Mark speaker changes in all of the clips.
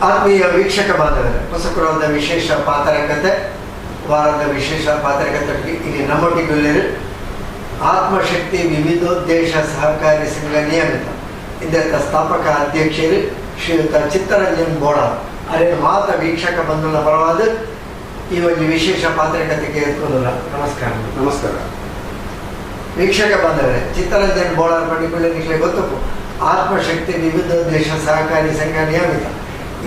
Speaker 1: ಆತ್ಮೀಯ ವೀಕ್ಷಕ ಬಾಂಧವರೇ, ಹೊಸಕುರದ ವಿಶೇಷ ಪಾತ್ರಕತೆ ವಾರದ ವಿಶೇಷ ಪಾತ್ರಕತೆ ಇಲ್ಲಿ ನಮ್ಮೊಟ್ಟಿಗೆ ಆತ್ಮಶಕ್ತಿ ವಿವಿಧೋದ್ದೇಶ ಸಹಕಾರಿ ಸಂಘ ನಿಯಮಿತ ಇದರ ಸ್ಥಾಪಕ ಅಧ್ಯಕ್ಷರು ಶ್ರೀಯುತ ಚಿತ್ತರಂಜನ್ ಬೋಳ ಅರೇನು ಮಾತ ವೀಕ್ಷಕ ಬಂಧುಗಳ ಪರವಾದ ಈ ಒಂದು ವಿಶೇಷ ಪಾತ್ರಕತೆಗೆ ಎತ್ಕೊಂಡಲ್ಲ. ನಮಸ್ಕಾರ.
Speaker 2: ನಮಸ್ಕಾರ
Speaker 1: ವೀಕ್ಷಕ ಬಂಧವರೇ, ಚಿತ್ತರಂಜನ್ ಬೋಳ ಪಂಡಿಕೊಳ್ಳಿ ನಿಮಗೆ ಗೊತ್ತು. ಆತ್ಮಶಕ್ತಿ ವಿವಿಧೋದ್ದೇಶ ಸಹಕಾರಿ ಸಂಘ ನಿಯಮಿತ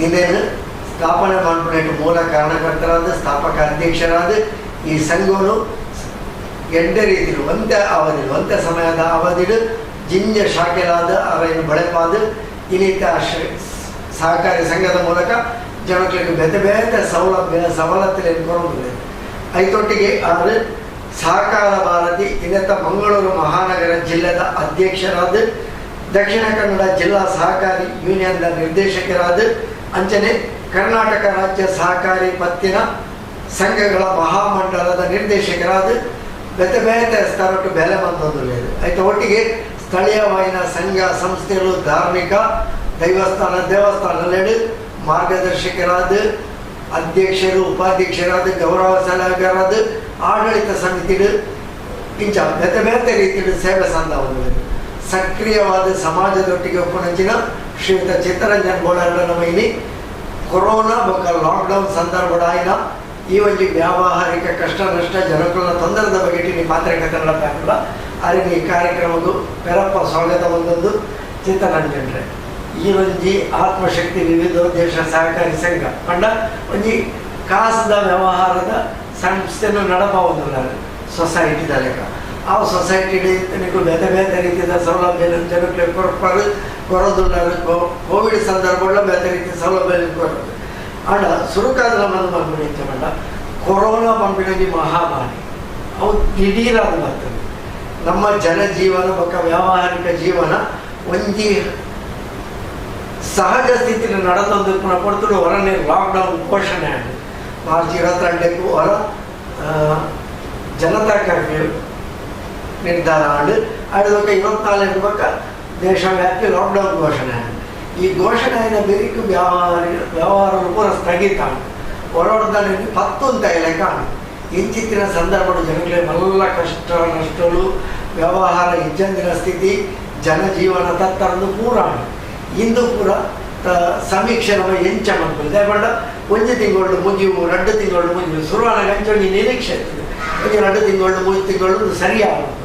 Speaker 1: ಇದೇನು ಸ್ಥಾಪನೆ ಮಾಡಿಬಿಟ್ಟು ಮೂಲ ಕಾರಣಕರ್ತರಾದ ಸ್ಥಾಪಕ ಅಧ್ಯಕ್ಷರಾದ ಈ ಸಂಘವನ್ನು ಎಂಟೇ ರೀತಿಲು ಒಂದೇ ಅವಧಿಲು ಒಂದೇ ಸಮಯದ ಅವಧಿಲು ಜಿಂಜ ಶಾಖೆಲಾದ ಅವರನ್ನು ಬಳಪಾದ ಇನ್ನಿತ ಸಹಕಾರಿ ಸಂಘದ ಮೂಲಕ ಜನಗಳಿಗೆ ಬೇರೆ ಬೇರೆ ಸೌಲಭ್ಯ ಸವಲತ್ತುಗಳನ್ನು ಕೊಡುವುದಿಲ್ಲ. ಐತೊಟ್ಟಿಗೆ ಅವರು ಸಹಕಾರ ಭಾರತಿ ಇನ್ನಿತ ಮಂಗಳೂರು ಮಹಾನಗರ ಜಿಲ್ಲೆದ ಅಧ್ಯಕ್ಷರಾದ ದಕ್ಷಿಣ ಕನ್ನಡ ಜಿಲ್ಲಾ ಸಹಕಾರಿ ಯೂನಿಯನ್ದ ನಿರ್ದೇಶಕರಾದ ಅಂಚನೆ ಕರ್ನಾಟಕ ರಾಜ್ಯ ಸಹಕಾರಿ ಪತ್ತಿನ ಸಂಘಗಳ ಮಹಾಮಂಡಲದ ನಿರ್ದೇಶಕರಾದ ಬೇರೆ ಬೇರೆ ಸ್ತರಟ್ಟು ಬೆಲೆ ಬಂದೊಂದು ಆಯ್ತು. ಒಟ್ಟಿಗೆ ಸ್ಥಳೀಯವಾಯಿನ ಸಂಘ ಸಂಸ್ಥೆಗಳು ಧಾರ್ಮಿಕ ದೇವಸ್ಥಾನದಲ್ಲಿ ಮಾರ್ಗದರ್ಶಕರಾದ ಅಧ್ಯಕ್ಷರು ಉಪಾಧ್ಯಕ್ಷರಾದ ಗೌರವ ಸಲಹೆಗಾರಾದ ಆಡಳಿತ ಸಮಿತಿಗಳು ಇಂಚ ಬೇರೆ ಬೇರೆ ರೀತಿಯ ಸೇವೆ ಸಂಧಾನ ಸಕ್ರಿಯವಾದ ಸಮಾಜದೊಟ್ಟಿಗೆ ಒಪ್ಪನಂಚಿನ ಶ್ರೀಯುತ ಚಿತ್ತರಂಜನ್ ಬೋಳರ ನಮ್ಮ ಇಲ್ಲಿ ಕೊರೋನಾ ಬೊಕ್ಕ ಲಾಕ್ಡೌನ್ ಸಂದರ್ಭದ ಆಯ್ನ ಈ ಒಂದು ವ್ಯಾವಹಾರಿಕ ಕಷ್ಟ ನಷ್ಟ ಜನಗಳ ತೊಂದರೆದ ಬಗ್ಗೆ ನೀವು ಪಾತ್ರಕತೆಗಳ ಪ್ಯಾಕಲ್ಲ ಅಲ್ಲಿ ಈ ಕಾರ್ಯಕ್ರಮಕ್ಕೂ ಪೆರಪ್ಪ ಸ್ವಾಗತ ಬಂದದ್ದು. ಚಿತ್ತರಂಜನ್ರೆ, ಈ ಒಂಜಿ ಆತ್ಮಶಕ್ತಿ ವಿವಿಧೋದ್ದೇಶ ಸಹಕಾರಿ ಸಂಘ ಪಂಡ ಒಂಜಿ ಕಾಸದ ವ್ಯವಹಾರದ ಸಂಸ್ಥೆಯನ್ನು ನಡಪಾವುದಿಲ್ಲ ಸೊಸೈಟಿದ ಲೆಕ್ಕ. ಆ ಸೊಸೈಟಿ ಬೇರೆ ಬೇರೆ ರೀತಿಯ ಸೌಲಭ್ಯ ಜನಕ್ಕೆ ಕೊರೋದುಳ್ಳರು ಕೋವಿಡ್ ಸಂದರ್ಭಗಳ ಬೇರೆ ರೀತಿಯ ಸೌಲಭ್ಯ ಕೊರೋದು ಆಂಡ ಸುರುಕಾದ ನಮ್ಮನ್ನು ಬಂದ್ಬಿಡಿ ಮಂಡ ಕೊರೋನಾ ಬಂದ್ಬಿಡಿ ಮಹಾಮಾರಿ ಅವು ದಿಢೀರಾದ ಬರ್ತದೆ. ನಮ್ಮ ಜನಜೀವನ ಬೊಕ್ಕ ವ್ಯಾವಹಾರಿಕ ಜೀವನ ಒಂಜಿ ಸಹಜ ಸ್ಥಿತಿಯಲ್ಲಿ ನಡೆದೊಂದು ಕೊಡ್ತು ಹೊರನೇ ಲಾಕ್ಡೌನ್ ಘೋಷಣೆ ಆಗಿದೆ. ಮಾರ್ಚ್ 22ಕ್ಕೂ ಹೊರ ಜನತಾ ಕರ್ಫ್ಯೂ ನಿರ್ಧಾರ ಆಡು ಆಡಿದಾಗ 24 ಬಕ್ಕ ದೇಶವ್ಯಾಪಿ ಲಾಕ್ಡೌನ್ ಘೋಷಣೆ ಆಗಿದೆ. ಈ ಘೋಷಣೆಯ ಬೆರಿಕು ವ್ಯವಹಾರಗಳು ಪೂರ ಸ್ಥಗಿತ ಹೊರಡ್ದಾನೆ 10 ಲೆಕ್ಕ ಇಂಚಿತ್ತಿನ ಸಂದರ್ಭಗಳು ಜನಗಳಿಗೆ ಎಲ್ಲ ಕಷ್ಟ ನಷ್ಟಗಳು ವ್ಯವಹಾರ ಇಜ್ಜಂದಿನ ಸ್ಥಿತಿ ಜನಜೀವನ ತತ್ತರದ್ದು ಪೂರ ಇಂದು ಪೂರ ಸಮೀಕ್ಷೆ ನಮ್ಮ ಎಂಚ ಮಾಡ್ಬೋದು ದಯಪಂಡ 1 ತಿಂಗಳು ಮುಗಿವು 2 ತಿಂಗಳು ಮುಗಿವು ಶುರುವಾನ ಗಂಚೊಂದು ನಿರೀಕ್ಷೆ ಇರ್ತದೆ. 2 ತಿಂಗಳು 3 ತಿಂಗಳು ಸರಿಯಾಗುತ್ತೆ.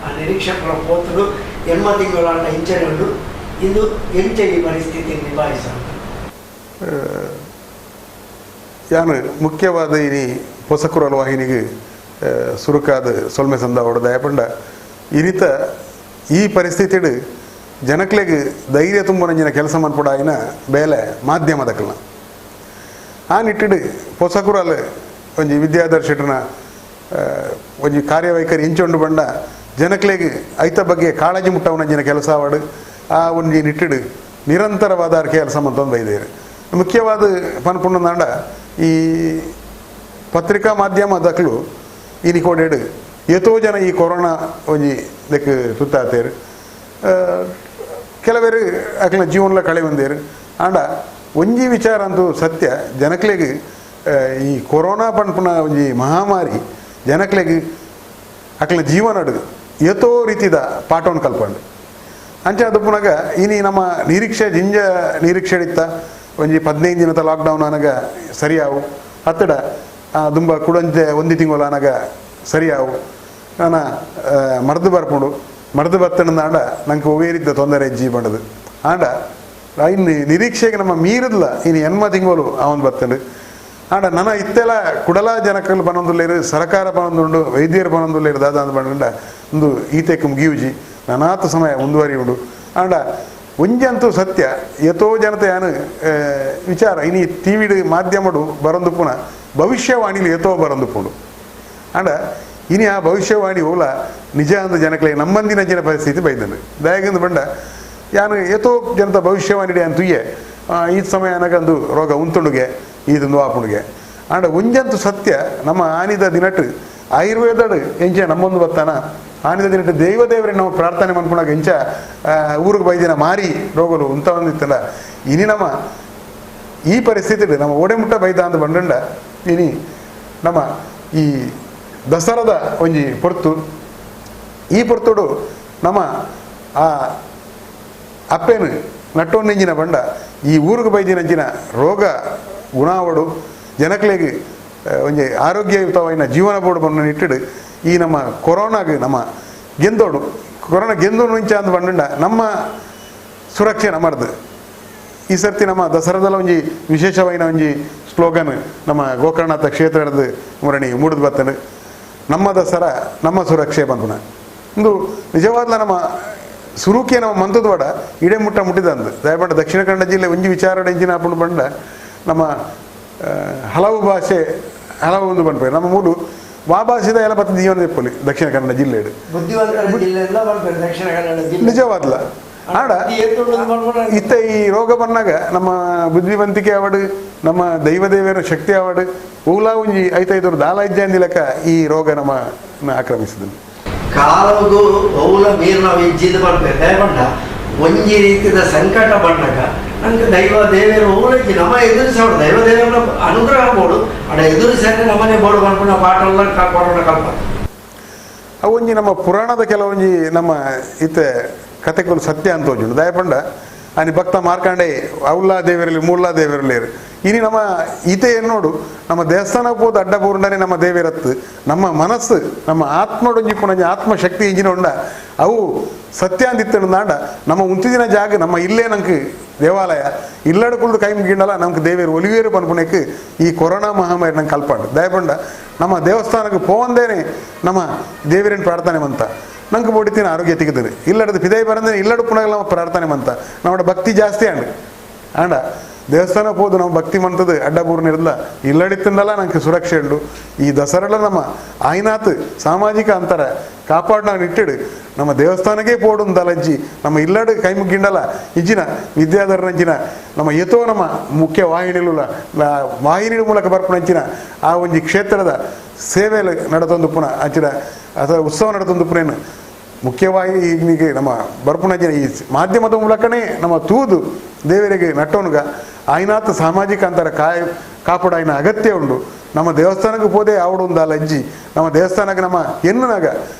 Speaker 1: ಆ ನಿರೀಕ್ಷೆ ಪೋತರು 8 ತಿಂಗಳು ಅಣ್ಣ ಇಂಚನೆ ಉಂಟು. ಇದು ಎಂಚ ಈ ಪರಿಸ್ಥಿತಿ ನಿಭಾಯಿಸ
Speaker 2: ಯಾನು ಮುಖ್ಯವಾದ ಈ ಹೊಸಕುರಲ್ ವಾಹಿನಿಗೆ ಸುರುಕಾದ ಸೊಲ್ಮೆ ಸಂದ ಹೊಡೆದ ಯಾಪಂಡ ಇರಿತ ಈ ಪರಿಸ್ಥಿತಿ ಜನಕ್ಲೆಗೆ ಧೈರ್ಯ ತುಂಬನಂಜಿನ ಕೆಲಸ ಮಾಡ್ಬಿಡ ಆಯ್ನ ಬೇಲೆ ಮಾಧ್ಯಮದಕ್ಕಲ್ಲ ಆ ನಿಟ್ಟಿಡು ಹೊಸಕುರಲ್ ಒಂಜಿ ವಿದ್ಯಾದರ್ಶನ ಒಂಜಿ ಕಾರ್ಯವೈಖರಿ ಇಂಚೊಂಡು ಬಂಡ ಜನಕ್ಲೆಗೆ ಐತ ಬಗ್ಗೆ ಕಾಳಜಿ ಮುಟ್ಟವನಂಜಿನ ಕೆಲಸ ಆವಡು ಆ ಒಂಜಿ ನಿಟ್ಟಿಡು ನಿರಂತರವಾದ ಕೆಲಸ ಮಂತೊಂದು ಬೈದೇರು. ಮುಖ್ಯವಾದ ಪನ್ಪುಂಡ ಈ ಪತ್ರಿಕಾ ಮಾಧ್ಯಮದಕ್ಕಲು ಇನಿ ಕೊಡೆಡು ಎಷ್ಟೋ ಜನ ಈ ಕೊರೋನಾ ಒಂಜಿ ದಕ್ಕೆ ತುತ್ತಾತೇರು ಕೆಲವೇರು ಅಕ್ಲ ಜೀವನಲ ಕಳೆ ಬಂದೇರು ಆಂಡ ಒಂಜಿ ವಿಚಾರ ಅಂತೂ ಸತ್ಯ ಜನಕ್ಲೆಗೆ ಈ ಕೊರೋನಾ ಪನ್ಪುನ ಒಂಜಿ ಮಹಾಮಾರಿ ಜನಕ್ಲೆಗೆ ಅಕ್ಲ ಜೀವನಡು ಎಷ್ಟೋ ರೀತಿದ ಪಾಠವನ್ನು ಕಲ್ಪಂಡು ಅಂಚೆ ಅದು ಪುನಗ ಇನಿ ನಮ್ಮ ನಿರೀಕ್ಷೆ ಜಿಂಜ ನಿರೀಕ್ಷೆ ಇತ್ತ ಒಂಜಿ 15 ದಿನದ ಲಾಕ್ಡೌನ್ ಅನಗ ಸರಿಯಾವು ಹತ್ತಡ ತುಂಬ ಕುಡಂಚೆ 1 ತಿಂಗಳು ಅನಗ ಸರಿಯಾವು ನಾನು ಮರ್ದು ಬರ್ಪುಂಡು ಮರ್ದು ಬರ್ತಂಡ ನಂಗೆ ಒವೇ ರೀತಿಯ ತೊಂದರೆ ಹೆಜ್ಜಿ ಬಂಡದು ಆಂಡ ಇನ್ನು ನಿರೀಕ್ಷೆಗೆ ನಮ್ಮ ಮೀರದ್ಲ ಇನ್ನು 8 ತಿಂಗಳು ಅವನು ಬರ್ತಂಡು ಆಂಡ ನನ್ನ ಇತ್ತೆಲ್ಲ ಕುಡಲ ಜನಕಲ್ ಬನ್ನೊಂದುಲ್ಲೇರು ಸರ್ಕಾರ ಬನ್ನೊಂದುಂಡು ವೈದ್ಯರು ಬನ್ನೊಂದುಲ್ಲೇರು ದಾದ ಅಂತ ಬಂಡ ಒಂದು ಈತೆಕ್ಕೆ ಮುಗಿಯುಜಿ ನಾನಾತ ಸಮಯ ಮುಂದುವರಿ ಉಂಡು ಆಂಡ ಒಂಜಂತೂ ಸತ್ಯ ಎಷ್ಟೋ ಜನತೆ ಯಾನು ವಿಚಾರ ಇನಿ ಟಿವಿಡ್ ಮಾಧ್ಯಮಡು ಬರಂದು ಪುನಃ ಭವಿಷ್ಯವಾಣಿಲಿ ಎತ್ತೋ ಬರಂದು ಪುಂಡು ಆಂಡ ಇನಿ ಆ ಭವಿಷ್ಯವಾಣಿ ಓಲ ನಿಜ ಅಂದ ಜನಕ್ಕೆ ನಮ್ಮಂದಿನ ಜನ ಪರಿಸ್ಥಿತಿ ಬೈದನು ದಯಗಂದು ಬಂಡ ಯಾನು ಎತ್ತೋ ಜನತ ಭವಿಷ್ಯವಾಣಿ ಅಂತುಯ್ಯೆ ಈ ಸಮಯ ನನಗಂದು ರೋಗ ಉಂತುಂಡುಗೆ ಇದೊಂದು ಆಪುಂಡುಗೆ ಆಂಡ ಒಂಜಂತೂ ಸತ್ಯ ನಮ್ಮ ಆನಿದ ದಿನಟ್ಟು ಆಯುರ್ವೇದಡು ಎಂಚೆ ನಮ್ಮೊಂದು ಬತ್ತಾನ ಆನಿದ ದಿನಟ್ಟು ದೇವದೇವರಿಗೆ ನಾವು ಪ್ರಾರ್ಥನೆ ಮಾಡ್ಕೊಂಡಾಗ ಎಂಚ ಊರಿಗೆ ಬೈದಿನ ಮಾರಿ ರೋಗಲು ಉಂತ ಒಂದಿತ್ತಲ್ಲ ಇನಿ ನಮ್ಮ ಈ ಪರಿಸ್ಥಿತಿ ನಮ್ಮ ಓಡೆಮುಟ್ಟ ಬೈದ ಅಂತ ಬಂಡ ಇನಿ ನಮ್ಮ ಈ ದಸರಾದ ಒಂಜಿ ಪೊರ್ತು ಈ ಪೊರ್ತುಡು ನಮ್ಮ ಆ ಅಪ್ಪೇನು ನಟ್ಟೊಂದಿಂಜಿನ ಬಂಡ ಈ ಊರಿಗೆ ಬೈದಿನಂಚಿನ ರೋಗ ಗುಣಾವಡು ಜನಕ್ಲೆಗೆ ಒಂಜಿ ಆರೋಗ್ಯಯುತವಾದ ಜೀವನ ಬೋಡು ಬಂದು ಇಟ್ಟಿಡು ಈ ನಮ್ಮ ಕೊರೋನಾಗೆ ನಮ್ಮ ಗೆಂದೋಡು ಕೊರೋನಾ ಗೆಂದೋಡು ಮುಂಚೆ ಅಂತ ಬಂಡ ನಮ್ಮ ಸುರಕ್ಷೆ ನಮ್ಮದು ಈ ಸರ್ತಿ ನಮ್ಮ ದಸರಾದಲ್ಲಿ ಒಂಜಿ ವಿಶೇಷವಾದ ಒಂಜಿ ಸ್ಲೋಗನ್ ನಮ್ಮ ಗೋಕರ್ಣನಾಥ ಕ್ಷೇತ್ರದ ಮುರಣಿ ಮೂಡಿದ್ ಬತ್ತನು ನಮ್ಮ ದಸರಾ ನಮ್ಮ ಸುರಕ್ಷೆ ಬಂದನ ಒಂದು ನಿಜವಾದ ನಮ್ಮ ಸುರುಕಿಯ ನಮ್ಮ ಮಂತದ ವಡ ಇಡೇ ಮುಟ್ಟ ಮುಟ್ಟಿದಂದು ದಯಪಟ್ಟ ದಕ್ಷಿಣ ಕನ್ನಡ ಜಿಲ್ಲೆ ಒಂಜಿ ವಿಚಾರ ಎಂಜಿನ ಹಾಕೊಂಡು ಬಂಡ ನಮ್ಮ ಹಲವು ಭಾಷೆ ಹಲವು ಒಂದು ಬಂದ್ಪೇರು ನಮ್ಮ ಮೂಡು ವಾ ಭಾಷೆದ ಎಲ್ಲ ಬತ್ತ ಜೀವನ ತೆಪ್ಪಲಿ ದಕ್ಷಿಣ ಕನ್ನಡ ಜಿಲ್ಲೆ ನಿಜವಾದ್ಲ ಆಡ ಇತ್ತ ಈ ರೋಗ ಬಂದಾಗ ನಮ್ಮ ಬುದ್ಧಿವಂತಿಕೆ ಅವಡು ನಮ್ಮ ದೈವದೇವರ ಶಕ್ತಿ ಅವಡು ಊಲಾ ಒಂಜಿ 5-5 ದಾಲ ಇಜ್ಜೆ ಲೆಕ್ಕ ಈ ರೋಗ ನಮ್ಮ ಆಕ್ರಮಿಸಿದ
Speaker 1: ಕಾಲಗೂ ಔಲ ಮೀರು ನಾವು ಇಜ್ಜಿದ್ದು ಬರ್ಬೇಕು ದಯಪಂಡ ಒಂಜಿ ರೀತಿಯ ಸಂಕಟ ಬಂದಾಗ ನಂಗೆ ದೈವ ದೇವರು ಊಳಿಗೆ ನಮ್ಮ ಎದುರಿಸೋಡು ದೈವ ದೇವರ ಅನುಗ್ರಹ ಬೋಡು ಅಡ ಎದುರಿಸಂದ್ರೆ ನಮ್ಮನೆ ಬೋಡು ಬಂದ್ಬಿಟ್ಟು ನಾವು ಪಾಠ ಎಲ್ಲ ಕೊರೋನಾ ಕಲ್ಪ
Speaker 2: ಅವೊಂಜಿ ನಮ್ಮ ಪುರಾಣದ ಕೆಲವೊಂಜಿ ನಮ್ಮ ಇತ್ತೆ ಕಥೆಗಳು ಸತ್ಯ ಅಂತ ಹೋಜುಂಡು ದಯಪಂಡ అని ಭಕ್ತ ಮಾರ್ಕಂಡೆ ಅವ್ಲಾ ದೇವರಲ್ಲಿ ಮೂರ್ಲಾ ದೇವರಲ್ಲಿ ಇನಿ ನಮ್ಮ ಈತೆ ಏನು ನೋಡು ನಮ್ಮ ದೇವಸ್ಥಾನಕ್ಕೆ ಹೋದ ಅಡ್ಡ ಪೂರ್ಣನೆ ನಮ್ಮ ದೇವರತ್ತು ನಮ್ಮ ಮನಸ್ಸು ನಮ್ಮ ಆತ್ಮಡೊಂಜಿ ಪುಣಂಜಿ ಆತ್ಮಶಕ್ತಿ ಇಂಜಿನ ಉಂಡ ಅವು ಸತ್ಯ ಅಂದಿತ್ತು ನಾಂಡ ನಮ್ಮ ಉಂತಿದಿನ ಜಾಗ ನಮ್ಮ ಇಲ್ಲೇ ನಂಗೆ ದೇವಾಲಯ ಇಲ್ಲಡ ಕುಳಿದು ಕೈ ಮುಗಿಂಡಲ್ಲ ನಮ್ಗೆ ದೇವರು ಒಲಿವೇರು ಪನ್ಪುಣಕ್ಕೆ ಈ ಕೊರೋನಾ ಮಹಾಮಾರಿ ನಂಗೆ ಕಲ್ಪಂಡು ದಯಪಂಡ ನಮ್ಮ ದೇವಸ್ಥಾನಕ್ಕೆ ಪೋವಂದೇನೆ ನಮ್ಮ ದೇವರಿನ ಪ್ರಾರ್ಥನೆ ಮಂತ ನಂಗೆ ಬೋಡಿತೀನಿ ಆರೋಗ್ಯ ತೆಗೆದಿರಿ ಇಲ್ಲಡದು ಪಿದೈ ಬರಂದ್ರೆ ಇಲ್ಲಡು ಪುನಃ ನಮ್ಮ ಪ್ರಾರ್ಥನೆ ಮಂತ ನಮ್ಮ ಭಕ್ತಿ ಜಾಸ್ತಿ ಆಂಡ ದೇವಸ್ಥಾನಕ್ಕೆ ಹೋದು ನಮ್ಮ ಭಕ್ತಿ ಮಂತದ್ದು ಅಡ್ಡಪೂರ್ಣಿರಲ್ಲ ಇಲ್ಲಡಿತ್ತಿಂದಲ್ಲ ನಂಗೆ ಸುರಕ್ಷೆ ಉಂಡು ಈ ದಸರಲ್ಲ ನಮ್ಮ ಆಯ್ನಾತ್ ಸಾಮಾಜಿಕ ಅಂತರ ಕಾಪಾಡ್ನ ಇಟ್ಟಿಡು ನಮ್ಮ ದೇವಸ್ಥಾನಕ್ಕೆ ಪೋಡುಂದಲಜ್ಜಿ ನಮ್ಮ ಇಲ್ಲಡು ಕೈ ಮುಗ್ಗಿಂಡಲ್ಲ ಇಜ್ಜಿನ ವಿದ್ಯಾಧರನಂಚಿನ ನಮ್ಮ ಎತೋ ನಮ್ಮ ಮುಖ್ಯ ವಾಹಿನಿಲು ವಾಹಿನಿ ಮೂಲಕ ಬರ್ಪಣಂಚಿನ ಆ ಒಂಜಿ ಕ್ಷೇತ್ರದ ಸೇವೆಯಲ್ಲಿ ನಡೆದೊಂದು ಪುನಃ ಅಂಚಿನ ಅಥವಾ ಉತ್ಸವ ನಡೆದೊಂದು ಪುನಃ ಮುಖ್ಯವಾಗಿ ಈಗ ನಮ್ಮ ಬರ್ಪುಣಂಚಿನ ಈ ಮಾಧ್ಯಮದ ಮೂಲಕನೇ ನಮ್ಮ ತೂದು ದೇವರಿಗೆ ನಟ್ಟೋನುಗ ಆಯ್ನಾತ್ ಸಾಮಾಜಿಕ ಅಂತರ ಕಾಪಾಡಾಯಿನ ಅಗತ್ಯ ಉಂಡು ನಮ್ಮ ದೇವಸ್ಥಾನಕ್ಕೆ ಹೋದೆ ಆವಡುಂದಲ್ಲ ಅಜ್ಜಿ ನಮ್ಮ ದೇವಸ್ಥಾನಕ್ಕೆ ನಮ್ಮ ಎನ್ನುನಾಗ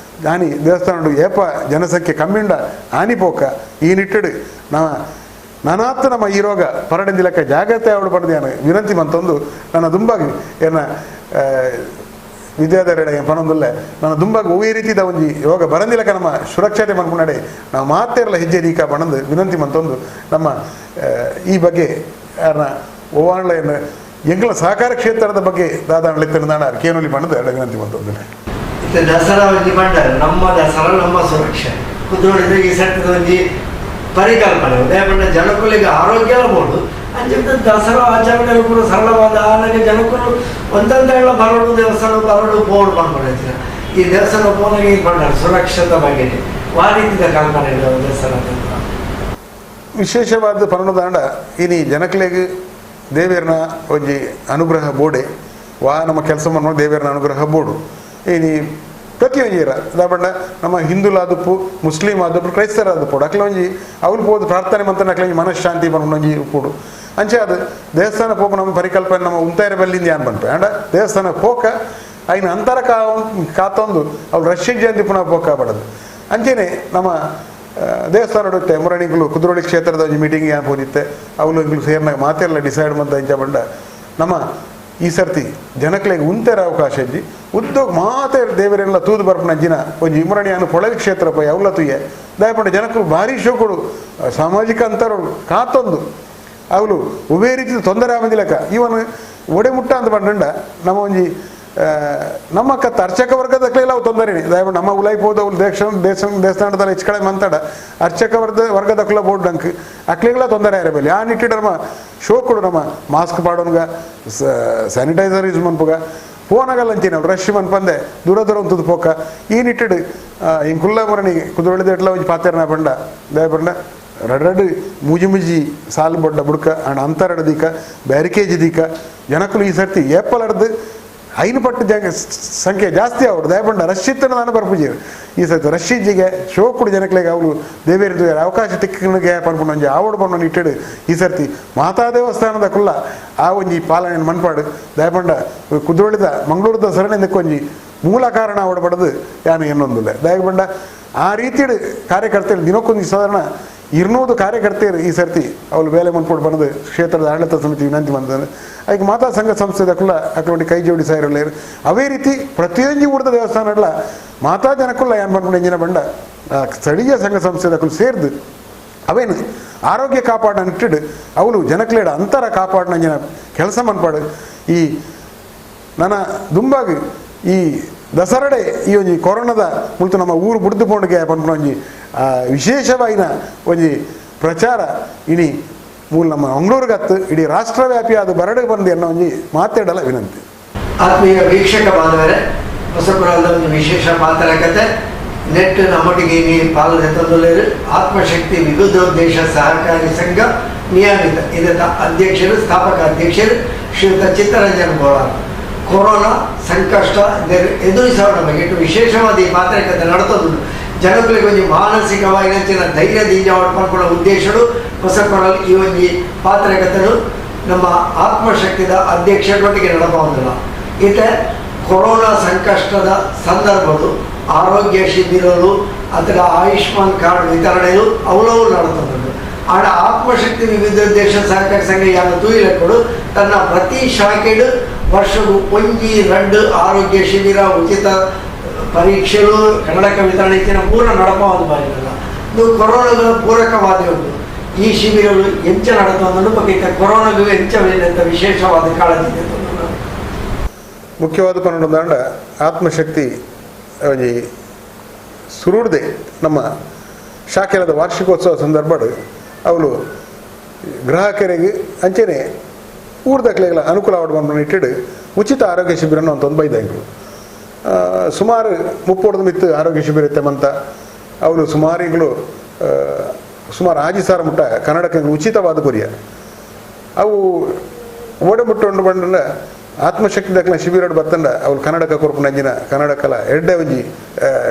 Speaker 2: ಆನಿ ದೇವಸ್ಥಾನ ಏಪ ಜನಸಂಖ್ಯೆ ಕಮ್ಮಿಂಡ ಆನಿ ಪೋಕ ಈ ನಿಟ್ಟಿಡು ನಾನಾತ್ ನಮ್ಮ ಈ ರೋಗ ಪರಡಿಂದಿಲಕ್ಕ ಜಾಗ್ರತೆ ಆವಡು ಪಡೆದ ವಿನಂತಿ ಮಂತೊಂದು ನನ್ನ ದುಂಬಾಗಿ ಏನ ವಿದ್ಯಾಧರ ಪನೊಂದುಲ್ಲ ನನ್ನ ದುಂಬಾಗ ಈ ರೀತಿದ ಒಂಜಿ ರೋಗ ಬರಂದಿಲಕ ನಮ್ಮ ಸುರಕ್ಷತೆ ಮನ್ಪುನಡೆ ನಾವು ಮಾತೇರಲ್ಲ ಹೆಜ್ಜೆ ದೀಕ ಬಣಂದು ವಿನಂತಿ ಮಂತೊಂದು ನಮ್ಮ ಈ ಬಗ್ಗೆ ಯಾರನ್ನ ಓವಾಣ್ಲೆಯನ್ನು ಎಂಗಳ ಸಹಕಾರ ಕ್ಷೇತ್ರದ ಬಗ್ಗೆ ದಾದಾಣ್ಲಿತ್ತನಾಡ ಕೇನೂಲಿ ಬಣ್ಣದ ವಿನಂತಿ ಮಂತೊಂದು
Speaker 1: ದಸರಾ ಒಂಜಿ ಬಂಡ ನಮ್ಮ ದಸರಾ ನಮ್ಮ ಸುರಕ್ಷೆ ಕುದ್ರೋಡಿದ್ರೆ ಈ ಸಟ್ಟದ ಒಂಜಿ ಪರಿಕಲ್ಪನೆ ಉದಯಪಂಡ ಜನಕುಲಿಗೆ ಆರೋಗ್ಯ ಬೋಡು ಅಂಚಿನ ದಸರಾ ಆಚರಣೆಗಳು ಕೂಡ ಸರಳವಾದ ಆನೆಗೆ ಜನಕುಲು ಒಂದೊಂದೆಲ್ಲ ಬರಡು ದೇವಸ್ಥಾನ ಬರಡು ಬೋರ್ಡ್ ಮಾಡ್ಕೊಂಡಿರ್ತೀರ ಈ ದೇವಸ್ಥಾನ ಪೋನಾಗೆ ಇದು ಮಾಡ್ತಾರೆ ಸುರಕ್ಷತೆ ಬಗ್ಗೆ ಆ ರೀತಿಯ ಕಲ್ಪನೆ ದೇವಸ್ಥಾನ
Speaker 2: ವಿಶೇಷವಾದ ಪರ್ಣದಾಂಡ ಇನಿ ಜನಕಲಿಗೆ ದೇವೇರನ ಒಂಜಿ ಅನುಗ್ರಹ ಬೋಡೆ ವಾ ನಮ್ಮ ಕೆಲಸ ಮಾಡೋ ದೇವೇರನ ಅನುಗ್ರಹ ಬೋಡು ಇನಿ ಪ್ರತಿಯೊಂದು ದಾಬಂಡ ನಮ್ಮ ಹಿಂದುಲಾದಪ್ಪು ಮುಸ್ಲಿಂ ಆದಪ್ಪು ಕ್ರೈಸ್ತರ ಆದಪ್ಪು ಅಕ್ಲ ಒಂಜಿ ಅವ್ಲು ಹೋದು ಪ್ರಾರ್ಥನೆ ಮಂತ್ರ ಅಕ್ಲ ಮನಃಶಾಂತಿ ಬಂದು ಉಪ್ಪುಡು ಅಂಚೆ ಅದು ದೇವಸ್ಥಾನ ಪೋಕ ನಮ್ಮ ಪರಿಕಲ್ಪನೆ ನಮ್ಮ ಉಂತಾಯಿರ ಬಲ್ಲಿಂದ ಏನ್ ಬಂತು ಅಂಡ ದೇವಸ್ಥಾನ ಪೋಕ ಐನ ಅಂತರ ಕಾತೊಂದು ಅವ್ರು ರಶ್ಯನ್ ಜಯಂತಿ ಪುನಃ ಪೋಕ ಬಡದು ಅಂಚೆನೆ ನಮ್ಮ ದೇವಸ್ಥಾನ ಇಡುತ್ತೆ ಮುರಣಿಗಳು ಕುದ್ರೋಳಿ ಕ್ಷೇತ್ರದ ಒಂದು ಮೀಟಿಂಗ್ ಏನು ಹೋದಿತ್ತೆ ಅವಳು ಇಂಗ್ಲು ಸೇರ್ನಾಗ ಮಾತೆಲ್ಲ ಡಿಸೈಡ್ ಮಂತ ಇಂಚ ಬಂಡ ನಮ್ಮ ಈ ಸರ್ತಿ ಜನಕ್ಲೆಗೆ ಉಂತೆರ ಅವಕಾಶ ಇದ್ದಿ ಉದ್ಯೋಗ ಮಾತೆ ದೇವರೆಲ್ಲ ತೂದು ಬರ್ಪನ ಅಂಜಿನ ಒಂಜಿ ಮುರಣಿ ಅನ್ನು ಪೊಳಲಿ ಕ್ಷೇತ್ರ ಪೈ ಅವಲ ತುಯ್ಯ ದಯಪಂಡ ಜನಕ್ಕಳು ಭಾರಿ ಶೋಕುಡು ಸಾಮಾಜಿಕ ಅಂತರ ಕಾತೊಂದು ಅವಳು ಉಭಯ ರೀತಿ ತೊಂದರೆ ಆಗೋದಿಲ್ಲಕ ಇವನು ಒಡೆಮುಟ್ಟ ಅಂತ ಬಂಡ ನಮ್ಮ ಒಂಜಿ ನಮ್ಮ ಕತ್ತ ಅರ್ಚಕ ವರ್ಗದಕ್ಲೆಲ್ಲ ಅವು ತೊಂದರೆನೇ ದಯಪಂಡ ನಮ್ಮ ಉಲೈಪೋದು ಅವ್ರು ದೇವಸ್ಥಾನದಲ್ಲಿ ಹೆಚ್ಚು ಕಡೆ ಮಂತಾಡ ಅರ್ಚಕ ವರ್ಗದಕ್ಲ ಬೋರ್ಡ್ ಅಂಕ್ ಅಕ್ಲಿಗೆಲ್ಲ ತೊಂದರೆ ಇರಬೇಲಿ ಆ ನಿಟ್ಟಿಡ ನಮ್ಮ ಶೋಕುಡು ನಮ್ಮ ಮಾಸ್ಕ್ ಪಾಡೋನ್ಗ ಸ್ಯಾನಿಟೈಸರ್ ಯೂಸ್ ಮನ್ಪುಗ ಫೋನಾಗಲ್ಲ ಅಂತೀನಿ ಅವ್ರು ರಶ್ ಮನ್ಪಂದೆ ದೂರ ದೂರ ಅಂತದ್ದು ಪೋಕ ಈ ನಿಟ್ಟಿಡು ಹಿಂಗೆ ಕುಲ್ಲ ಮರಣಿ ಕುದುರಳಿದ ಎಟ್ಲ ಒಂಜಿ ಪಾತೆರನ ಬಂಡ ದಯಪಂಡ ರಡ್ರಡ್ ಮುಜಿ ಸಾಲು ಬೊಡ್ಡ ಬುಡ್ಕ ಅಂಡ್ ಅಂತರಡ ದೀಕ ಬ್ಯಾರಿಕೇಜ್ ದೀಕ ಜನಕ್ಕಲು ಈ ಸರ್ತಿ ಏಪಲ್ ಅಡ್ದು ಐನು ಪಟ್ಟು ಸಂಖ್ಯೆ ಜಾಸ್ತಿ ಅವರು ದಯಪಂಡ ರಶ್ಶಿತ್ತನ ನಾನು ಬರ್ಪುಜೀರು ಈ ಸರ್ತಿ ರಶ್ಶಿಜ್ಜಿಗೆ ಶೋಕುಡು ಜನಕ್ಲೆಗೆ ಅವಳು ದೇವೇರಿದು ಅವಕಾಶ ತಿಕ್ಕನಿಗೆ ಪನ್ಪುಂಡು ಒಂಜಿ ಆವಡು ಪನ್ನು ಇಟ್ಟಿಡು ಈ ಸರ್ತಿ ಮಾತಾ ದೇವಸ್ಥಾನದ ಕುಲ್ಲ ಆ ಒಂಜಿ ಪಾಲನೆ ಮನ್ಪಾಡು ದಯಪಂಡ ಕುದ್ರೋಳಿದ ಮಂಗಳೂರದ ಸರಣಿಂದ ಕೊಂಜಿ ಮೂಲ ಕಾರಣ ಅವಡು ಪಡೆದು ಯಾನು ಎನ್ನೊಂದಿಲ್ಲ ದಯಪಂಡ ಆ ರೀತಿಯ ಕಾರ್ಯಕರ್ತರು ದಿನಕ್ಕೊಂದು ಸಾಧಾರಣ 200 ಕಾರ್ಯಕರ್ತೆಯರು ಈ ಸರ್ತಿ ಅವಳು ಬೇಲೆ ಮನ್ಪೋಡು ಬಂದು ಕ್ಷೇತ್ರದ ಆಡಳಿತ ಸಮಿತಿ ವಿನಂತಿ ಬಂದ ಅದಕ್ಕೆ ಮಾತಾ ಸಂಘ ಸಂಸ್ಥೆದ ಕುಲ್ಲ ಅಕೌಂಟಿ ಕೈ ಜೋಡಿಸಾಯಿರಲ್ಲೇರು ಅವೇ ರೀತಿ ಪ್ರತಿಯೊಂದು ಊರದ ದೇವಸ್ಥಾನಗಳ ಮಾತಾ ಜನಕ್ಕುಲ್ಲ ಏನು ಬಂದ್ಕೊಂಡು ಎಂಜಿನ ಬಂಡ ಸ್ಥಳೀಯ ಸಂಘ ಸಂಸ್ಥೆದ ಕುಲ್ಲ ಸೇರ್ದು ಅವೇನು ಆರೋಗ್ಯ ಕಾಪಾಡನ ಇಟ್ಟಿಡು ಅವಳು ಜನಕ್ಲೇಡ ಅಂತರ ಕಾಪಾಡನ ಜನ ಕೆಲಸ ಮನ್ಪಾಡು ಈ ನನ್ನ ದುಂಬಾಗಿ ಈ ದಸರಡೆ ಈ ಒಂಜಿ ಕೊರೋನಾದ ಮುಳ್ತು ನಮ್ಮ ಊರು ಬುಡ್ದು ಪೋಂಡಿಗೆ ಪನ್ಪುನ ಒಂಜಿ ವಿಶೇಷವಾಯಿನ ಒಂಜಿ ಪ್ರಚಾರ ಇಡೀ ಮೂಲ ನಮ್ಮ ಮಂಗಳೂರಿಗತ್ತು ಇಡೀ ರಾಷ್ಟ್ರವ್ಯಾಪಿಯಾದ ಬರಡು ಬಂದು ಅನ್ನೋ ಒಂಜಿ ಮಾತಾಡಲ ವಿನಂತಿ.
Speaker 1: ಆತ್ಮೀಯ ವೀಕ್ಷಕ ಬಾಂಧವರೇ, ಹೊಸಪುರದ ಒಂದು ವಿಶೇಷ ಮಾತನಾಡಕತೆ ನೆಟ್ ನಮ್ಮೊಟ್ಟಿಗೆ ನೀ ಪಾಲನೆ ತಂದುಳ್ಳರು ಆತ್ಮಶಕ್ತಿ ವಿವಿಧೋದ್ದೇಶ ಸಹಕಾರಿ ಸಂಘ ನಿಯಮಿತ ಇದರ ಅಧ್ಯಕ್ಷರು ಸ್ಥಾಪಕ ಅಧ್ಯಕ್ಷರು ಶ್ರೀಯುತ ಚಿತ್ತರಂಜನ್ ಬೋಳಾರ್. ಕೊರೋನಾ ಸಂಕಷ್ಟ ಎದುರಿಸೋಣ ಬಗ್ಗೆ ವಿಶೇಷವಾದ ಈ ಮಾತುಕತೆ ನಡೆತದ್ದು ಜನಗಳಿಗೆ ಒಂದು ಮಾನಸಿಕವಾಗಿ ನೆಚ್ಚಿನ ಧೈರ್ಯದಿಂದ ಮಾಡ್ಕೊಂಡು ಉದ್ದೇಶಗಳು ಹೊಸಕೊಡಲು ಈ ಒಂದು ಪಾತ್ರಕಥೆಗಳು ನಮ್ಮ ಆತ್ಮಶಕ್ತಿದ ಅಧ್ಯಕ್ಷರೊಟ್ಟಿಗೆ ನಡಬಹುದಿಲ್ಲ. ಈತ ಕೊರೋನಾ ಸಂಕಷ್ಟದ ಸಂದರ್ಭಗಳು ಆರೋಗ್ಯ ಶಿಬಿರಗಳು ಅಥವಾ ಆಯುಷ್ಮಾನ್ ಕಾರ್ಡ್ ವಿತರಣೆಗಳು ಅವಳವು ನಡೆತದ್ದು. ಆಡ ಆತ್ಮಶಕ್ತಿ ವಿವಿಧೋದ್ದೇಶ ಸಹಕಾರಿ ಸಂಘ ಯಾರು ತೂಯಿಲಕ್ಕಳು ತನ್ನ ಪ್ರತಿ ಶಾಖೆಡು ವರ್ಷವು 1-2 ಆರೋಗ್ಯ ಶಿಬಿರ ಉಚಿತ ಪರೀಕ್ಷೆಗಳು ಕನ್ನಡಕ ವಿತರಣೆಗೆ ಪೂರ್ಣ ನಡಪವಾದ ಬಾರಿಲ್ಲ. ಇದು ಕೊರೋನಾಗಳ ಪೂರಕವಾದ ಉಂಟು. ಈ ಶಿಬಿರಗಳು ಹೆಚ್ಚ ನಡೆದ ಬಗ್ಗೆ ಕೊರೋನಾಗೂ ಹೆಚ್ಚ ವಿಶೇಷವಾದ ಕಾಳಜಿ
Speaker 2: ಮುಖ್ಯವಾದ ಪನ್ನೊಂದಾಂಡ ಆತ್ಮಶಕ್ತಿ ಸುರುಡ್ದೆ ನಮ್ಮ ಶಾಖೆರದ ವಾರ್ಷಿಕೋತ್ಸವ ಸಂದರ್ಭಡು ಅವಳು ಗ್ರಾಹಕರಿಗೆ ಅಂಚೆನೆ ಊರ್ದಕ್ಲೆಗಳ ಅನುಕೂಲ ಬಂದು ಇಟ್ಟಿಡು ಉಚಿತ ಆರೋಗ್ಯ ಶಿಬಿರನ ಒಂದು 95 ಸುಮಾರು 30 ಮಿತ್ತು ಆರೋಗ್ಯ ಶಿಬಿರ ಇತ್ತಮಂತ ಅವಳು ಸುಮಾರು ಆಜಿಸಾರ ಮುಟ್ಟ ಕನ್ನಡಕ್ಕೆ ಉಚಿತವಾದ ಕೊರಿಯ ಅವು ಓಡಮುಟ್ಟು ಬಂಡ ಆತ್ಮಶಕ್ತಿ ದಕ್ಕಲ ಶಿಬಿರ ಬತ್ತಂಡ ಅವಳು ಕನ್ನಡಕ ಕೊರಪು ನಂಜಿನ ಕನ್ನಡಕಲ ಎರಡೇ ಒಂಜಿ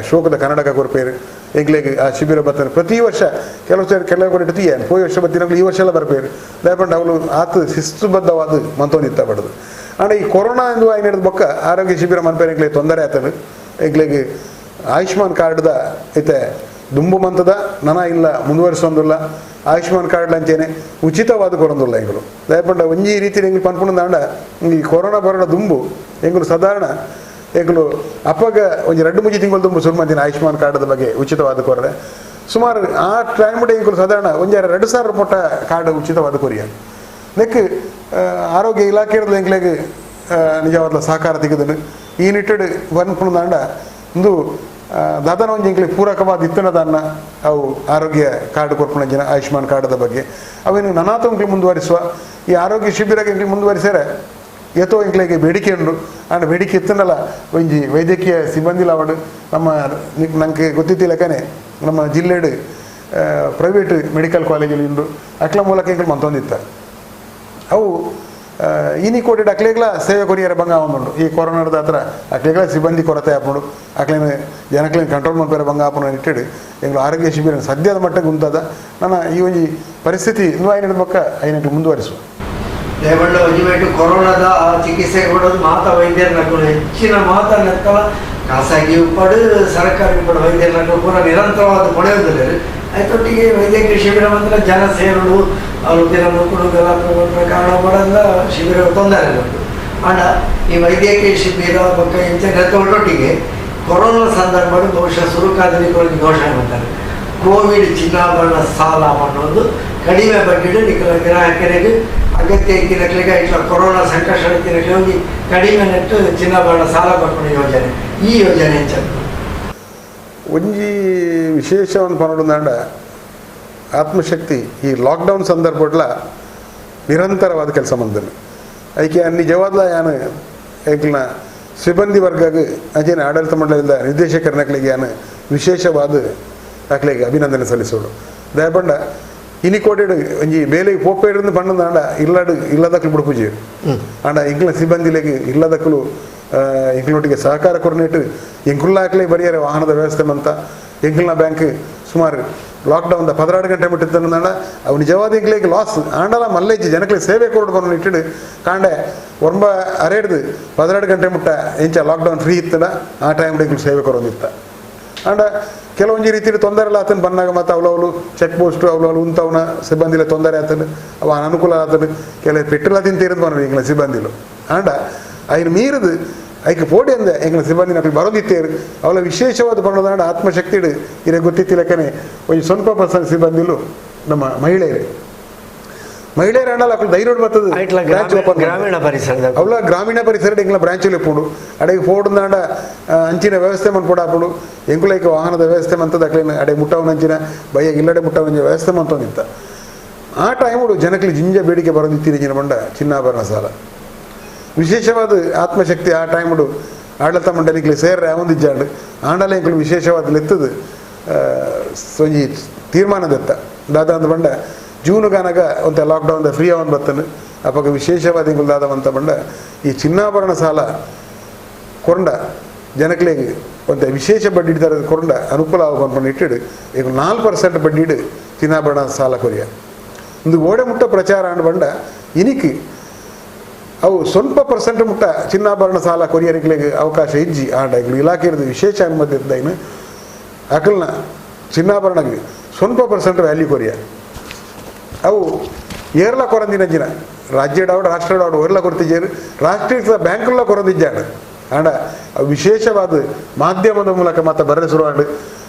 Speaker 2: ಶೋಕದ ಕನ್ನಡಕ ಕೊರಪೇರು ಎಂಗ್ಲೆಗೆ ಆ ಶಿಬಿರ ಬತ್ತಂಡ ಪ್ರತಿ ವರ್ಷ ಕೆಲವು ಕೊಟ್ಟು ತೀಯ ಹೋಗಿ ವರ್ಷ ಬತ್ತಿನಾಗಲೂ ಈ ವರ್ಷ ಎಲ್ಲ ಬರ್ಪೇರು ದಯಪಂಡ ಅವಳು ಆತ ಶಿಸ್ತುಬದ್ಧವಾದ ಮಂತೋನಿತ್ತ ಪಡೆದು ಆಂಡ ಈ ಕೊರೋನಾ ಎಂದು ಐದು ಬೊಕ್ಕ ಆರೋಗ್ಯ ಶಿಬಿರ ಮನ್ಪೇರು ಎಂಗ್ಲಿಗೆ ತೊಂದರೆ ಆತನು ಎಂಗ್ಲಿಗೆ ಆಯುಷ್ಮಾನ್ ಕಾರ್ಡ್ದ ಐತೆ ದುಂಬು ಮಂತದ ನನ ಇಲ್ಲ ಮುಂದುವರಿಸೊಂದಿಲ್ಲ ಆಯುಷ್ಮಾನ್ ಕಾರ್ಡ್ ಅಂಚೇನೆ ಉಚಿತವಾದ ಕೊರೊಂದಿಲ್ಲ ಎಂಗಳು ದಯಪಂಡ ಒಂಜಿ ರೀತಿ ಎಂಗ್ಲು ಪನ್ಪುಣದಾಂಡ ಈ ಕೊರೋನಾ ಬರೋಣ ದುಂಬು ಎಂಗ್ಲು ಸಾಧಾರಣ ಎಂಗ್ಲು ಅಪ್ಪಗ ಒಂಜಿ 2-3 ತಿಂಗಳು ದುಂಬು ಶುರು ಮಾಡ್ತೀನಿ ಆಯುಷ್ಮಾನ್ ಕಾರ್ಡ್ ಬಗ್ಗೆ ಉಚಿತವಾದ ಕೊರರೆ ಸುಮಾರು ಆ ಟೈಮ್ ಎಂಗ್ಲು ಸಾಧಾರಣ 2,000 ಪೊಟ್ಟ ಕಾರ್ಡ್ ಉಚಿತವಾದ ಕೊರಿಯ ನೆಕ್ ಆರೋಗ್ಯ ಇಲಾಖೆ ಎಂಗ್ಲಿಗೆ ನಿಜವಾದ ಸಹಕಾರ ತೆಗೆದನು ಈ ನಿಟ್ಟಿಡು ಪನ್ಪುಣದಾಂಡ ಒಂದು ದಾದಾನ ಒಂಜಿ ಎಂಗ್ಲಿಗೆ ಪೂರಕವಾದ ಇತ್ತನದನ್ನ ಅವು ಆರೋಗ್ಯ ಕಾರ್ಡ್ ಕೊರ್ಪುಣ ಜನ ಆಯುಷ್ಮಾನ್ ಕಾರ್ಡ್ದ ಬಗ್ಗೆ ಅವೇನು ನನಾತ ಎಂಗ್ಲಿ ಮುಂದುವರಿಸುವ ಈ ಆರೋಗ್ಯ ಶಿಬಿರಕ್ಕೆ ಎಂಗ್ಲಿ ಮುಂದುವರಿಸಿದರೆ ಏತೋ ಎಂಗ್ಲಿಗೆ ಬೇಡಿಕೆ ಉಂಡು ಆಂಡ ಬೇಡಿಕೆ ಇತ್ತನಲ್ಲ ಒಂಜಿ ವೈದ್ಯಕೀಯ ಸಿಬ್ಬಂದಿ ಲಾವಡು ನಮ್ಮ ನಂಗೆ ಗೊತ್ತಿದ್ದ ಲೆಕ್ಕನೆ ನಮ್ಮ ಜಿಲ್ಲೆಡು ಪ್ರೈವೇಟ್ ಮೆಡಿಕಲ್ ಕಾಲೇಜಲ್ಲಿ ಉಂಡು ಅಕ್ಲ ಮೂಲಕ ಎಂಗ್ಲಿ ಮಂತೊಂದಿತ್ತ ಅವು ಇನಿ ಕೋಟಿಡ್ ಅಕ್ಲೆಗ್ಲ ಸೇವೆ ಕೊರಿಯರ ಬಂಗ ಆವೊಂದುಂಡು ಈ ಕೊರೋನಾದ ಹತ್ರ ಅಕ್ಲೆಗ್ಲ ಸಿಬ್ಬಂದಿ ಕೊರತೆ ಆಪುಂಡು ಅಕ್ಲೇನು ಜನಕ್ಲೇನು ಕಂಟ್ರೋಲ್ ಮಲ್ಪೇರ ಬಂಗ ಆಪುನ ಇಟ್ಟಿಡು ಎಂಗ್ಲು ಆರೋಗ್ಯ ಶಿಬಿರ ಸದ್ಯದ ಮಟ್ಟಕ್ಕೆ ಉಂಟದ ನನ್ನ ಈ ಒಂಜಿ ಪರಿಸ್ಥಿತಿ ಇನ್ನೂ ಐನದ ಪಕ್ಕ ಐನಟ್ಟು ಮುಂದುವರಿಸುವ
Speaker 1: ದೇವಣ್ಣ ಒಂಜಿಮೇಟು ಕೊರೋನಾದ ಚಿಕಿತ್ಸೆ ಕೊಡೋದು ಮಾತಾ ವೈದ್ಯರನ್ನ ಹೆಚ್ಚಿನ ಮಾತನ್ನ ಖಾಸಗಿ ಉಪ್ಪಡು ಸರ್ಕಾರಿ ಉಪ್ಪಡು ವೈದ್ಯರನ್ನ ಪೂರ ನಿರಂತರವಾದ ಪಡೆಯುವುದಿಲ್ಲ ಆಯ್ತೊಟ್ಟಿಗೆ ವೈದ್ಯಕೀಯ ಶಿಬಿರ ಬಂದರೆ ಜನ ಸೇರಲು ಅವರು ಕಾರಣ ಪಡೆದ ಶಿಬಿರ ತೊಂದರೆ ಉಂಟು ಆಂಡ ಈ ವೈದ್ಯಕೀಯ ಶಿಬಿರ ಬಗ್ಗೆ ಹೆಚ್ಚಿನ ಒಟ್ಟೊಟ್ಟಿಗೆ ಕೊರೋನಾ ಸಂದರ್ಭ ಬಹುಶಃ ಸುರುಕಾದಲಿಕ್ಕೆ ದೋಷ ಮಾಡ್ತಾರೆ. ಕೋವಿಡ್ ಚಿನ್ನಾಭರಣ ಸಾಲ ಮಾಡೋದು ಕಡಿಮೆ ಬಡ್ಡಿಡು ಗ್ರಾಹಕರಿಗೆ ಅಗತ್ಯ ಇಕ್ಕಿನಕ್ಲಿಗೆ ಇಟ್ಲ ಕೊರೋನಾ ಸಂಕಷ್ಟ ಇಕ್ಕಿನಕ್ಲಿ ಹೋಗಿ ಕಡಿಮೆ ನೆಟ್ಟು ಚಿನ್ನಾಭರಣ ಸಾಲ ಪಡ್ಕೊಂಡು ಯೋಜನೆ ಈ ಯೋಜನೆ ಹೆಚ್ಚು
Speaker 2: ಒಂಜಿ ವಿಶೇಷವನ್ನು ಪನ್ನೊಂದಾಂಡ ಆತ್ಮಶಕ್ತಿ ಈ ಲಾಕ್ಡೌನ್ ಸಂದರ್ಭಡ್ಲ ನಿರಂತರವಾದ ಕೆಲಸ ಮಂದನು ಅದಕ್ಕೆ ನಿಜವಾದ ಯಾನು ಏಕಲ್ನ ಸಿಬ್ಬಂದಿ ವರ್ಗಗೆ ಅಂಚೆನೆ ಆಡಳಿತ ಮಂಡಲದ ನಿರ್ದೇಶಕರನಕ್ಲಿಗೆ ಯಾನು ವಿಶೇಷವಾದ ಅಕ್ಲಿಗೆ ಅಭಿನಂದನೆ ಸಲ್ಲಿಸೋಡು ದಯಪಂಡ ಇನಿ ಕೋಟೆಡ್ ಒಂಜಿ ಬೇಲೆಗೆ ಪೋಪೇಡಿಂದ ಪಣ್ಣದಾಂಡ ಇಲ್ಲದಕ್ಕಲು ಬಿಡುಪುಜಿ ಆಂಡ ಇಂಗ್ಲ ಸಿಬ್ಬಂದಿಲೆಗೆ ಇಲ್ಲದಕ್ಕಲು ಎಂಕ್ಲೊಟ್ಟಿಗೆ ಸಹಕಾರ ಕೊರ್ನೇಟ್ ಎಂಕುಲ್ಲಾಕ್ಲೇ ಬರಿಯಾರೆ ವಾಹನದ ವ್ಯವಸ್ಥೆ ಮಂತ ಎಂಕಲ್ನ ಬ್ಯಾಂಕ್ ಸುಮಾರು ಲಾಕ್ಡೌನ್ 16 ಗಂಟೆ ಮುಟ್ಟಿದ್ದಂಡ ಅವು ನಿಜವಾದ ಎಂಕ್ಲಿಗೆ ಲಾಸ್ ಆಂಡಲ ಮಲ್ಲೇಜಿ ಜನಕ್ಕೆ ಸೇವೆ ಕೊಡ್ಕೊಂಡು ಇಟ್ಟಿಡು ಕಾಂಡೆ ಒರ್ಬ ಅರೇಡ್ದು 16 ಗಂಟೆ ಮುಟ್ಟ ಎಂಚ ಲಾಕ್ಡೌನ್ ಫ್ರೀ ಇತ್ತಡ ಆ ಟೈಮ್ ಎಂಕ್ಲು ಸೇವೆ ಕೊಡೋದಿತ್ತ ಆಂಡ ಕೆಲವೊಂದು ರೀತಿಯಲ್ಲಿ ತೊಂದರೆ ಎಲ್ಲ ಆತನ ಬಂದಾಗ ಮತ್ತು ಅವಳು ಚೆಕ್ ಪೋಸ್ಟ್ ಅವಳು ಉಂತವನ ಸಿಬ್ಬಂದಿಲ ತೊಂದರೆ ಆತನು ಅವ ಅನುಕೂಲ ಆತನು ಕೆಲವು ಪೆಟ್ರೋಲ್ ತಿಂತೀರದು ಬರೋದು ಎಂಗ್ಲ ಸಿಬ್ಬಂದಿಲು ಆಂಡ ಐನು ಮೀರದು ಐಕೆ ಪೋಡಿ ಅಂದೆ ಎಂಗ್ಲ ಸಿಬ್ಬಂದಿ ನಕಲು ಬರೋದಿತ್ತೇರು ಅವಳ ವಿಶೇಷವಾದ ಬಣ್ಣದಾಂಡ ಆತ್ಮಶಕ್ತಿ ಇರೇ ಗೊತ್ತಿತ್ತಿಲಕ್ಕನೆ ಒಂದು ಸ್ವಲ್ಪ ಪರ್ಸೆಂಟ್ ಸಿಬ್ಬಂದಿಲು ನಮ್ಮ ಮಹಿಳೆಯರ ಆಂಡಲ ಅಕ್ಕಳು ಧೈರ್ಯ ಬರ್ತದೆ ಬ್ರಾಂಚ್ ಓಪನ್
Speaker 1: ಗ್ರಾಮೀಣ ಪರಿಸರ
Speaker 2: ಅವಳ ಗ್ರಾಮೀಣ ಪರಿಸರ ಎಂಗ್ಲ ಬ್ರಾಂಚಲ್ಲಿ ಪೋಡು ಅಡೆಗೆ ಪೋಡುಂದಾಂಡ ಅಂಚಿನ ವ್ಯವಸ್ಥೆ ಮನ್ಪೋಡು ಆಪುಡು ಎಂಕುಲೈಕ ವಾಹನದ ವ್ಯವಸ್ಥೆ ಮಂತದ ಅಕ್ಲೇನು ಅಡೆ ಮುಟ್ಟವನ ಅಂಚಿನ ಬಯ್ಯ ಇಲ್ಲಡೆ ಮುಟ್ಟವನ ವ್ಯವಸ್ಥೆ ಮಂತೊಂದಿತ್ತ ಆ ಟೈಮುಡು ಜನಕ್ಕೆ ಜಿಂಜ ಬೇಡಿಕೆ ಬರೋದಿತ್ತಿನ ಬಂಡ ಚಿನ್ನಾಭರಣ ಸಾಲ ವಿಶೇಷವಾದ ಆತ್ಮಶಕ್ತಿ ಆ ಟೈಮುಡು ಆಡಳಿತ ಮಂಡಳಿಗೆ ಸೇರ್ರೆ ಒಂದಿಜ್ಜಾಂಡು ಆಂಡಲ ಎಂಕಲು ವಿಶೇಷವಾದ ಲೆತ್ತದು ಒಂಜಿ ತೀರ್ಮಾನದತ್ತ ದಾದ ಅಂದ ಬಂಡ ಜೂನುಗಾನಾಗ ಒಂತ ಲಾಕ್ಡೌನ್ದ ಫ್ರೀ ಅವನ್ ಬತ್ತನು ಅವಾಗ ವಿಶೇಷವಾದ ಎಂಕಲು ದಾದವಂತ ಬಂಡ ಈ ಚಿನ್ನಾಭರಣ ಸಾಲ ಕೊರಂಡ ಜನಕ್ಲೆಗೆ ಒಂತ ವಿಶೇಷ ಬಡ್ಡಿ ದರದ ಕೊರಂಡ ಅನುಕೂಲ ಆಗೊಂಡು ಇಟ್ಟಿಡು ಈಗ 4% ಬಡ್ಡಿಡು ಚಿನ್ನಾಭರಣ ಸಾಲ ಕೊರಿಯ ಒಂದು ಓಡೆ ಮುಟ್ಟ ಪ್ರಚಾರ ಅಂಡ್ ಬಂಡ ಇನಿಕ್ ಅವು ಸ್ವಲ್ಪ ಪರ್ಸೆಂಟ್ ಮುಟ್ಟ ಚಿನ್ನಾಭರಣ ಸಾಲ ಕೊರಿಯರಿಗೆ ಅವಕಾಶ ಇಜ್ಜಿ ಆಂಡ ಇಲಾಖೆ ವಿಶೇಷ ಅನುಮತಿ ಇದ್ದಾಯಿನ ಅಕಲ್ನ ಚಿನ್ನಾಭರಣಕ್ಕೆ ಸ್ವಲ್ಪ ಪರ್ಸೆಂಟ್ ವ್ಯಾಲ್ಯೂ ಕೊರಿಯ ಅವು ಏರ್ಲ ಕೊರಂದಿನ ಜಿನ ರಾಜ್ಯಡಾವಡು ರಾಷ್ಟ್ರಡಾವಡು ಏರ್ಲ ಕೊರ್ತಿದ್ದೇರು ರಾಷ್ಟ್ರೀಯ ಬ್ಯಾಂಕ್ಲ ಕೊರಂದಿದ್ದಾಂಡ ಆಂಡ ವಿಶೇಷವಾದ ಮಾಧ್ಯಮದ ಮೂಲಕ ಮತ್ತೆ ಬರಲು ಶುರುವಾಂಡು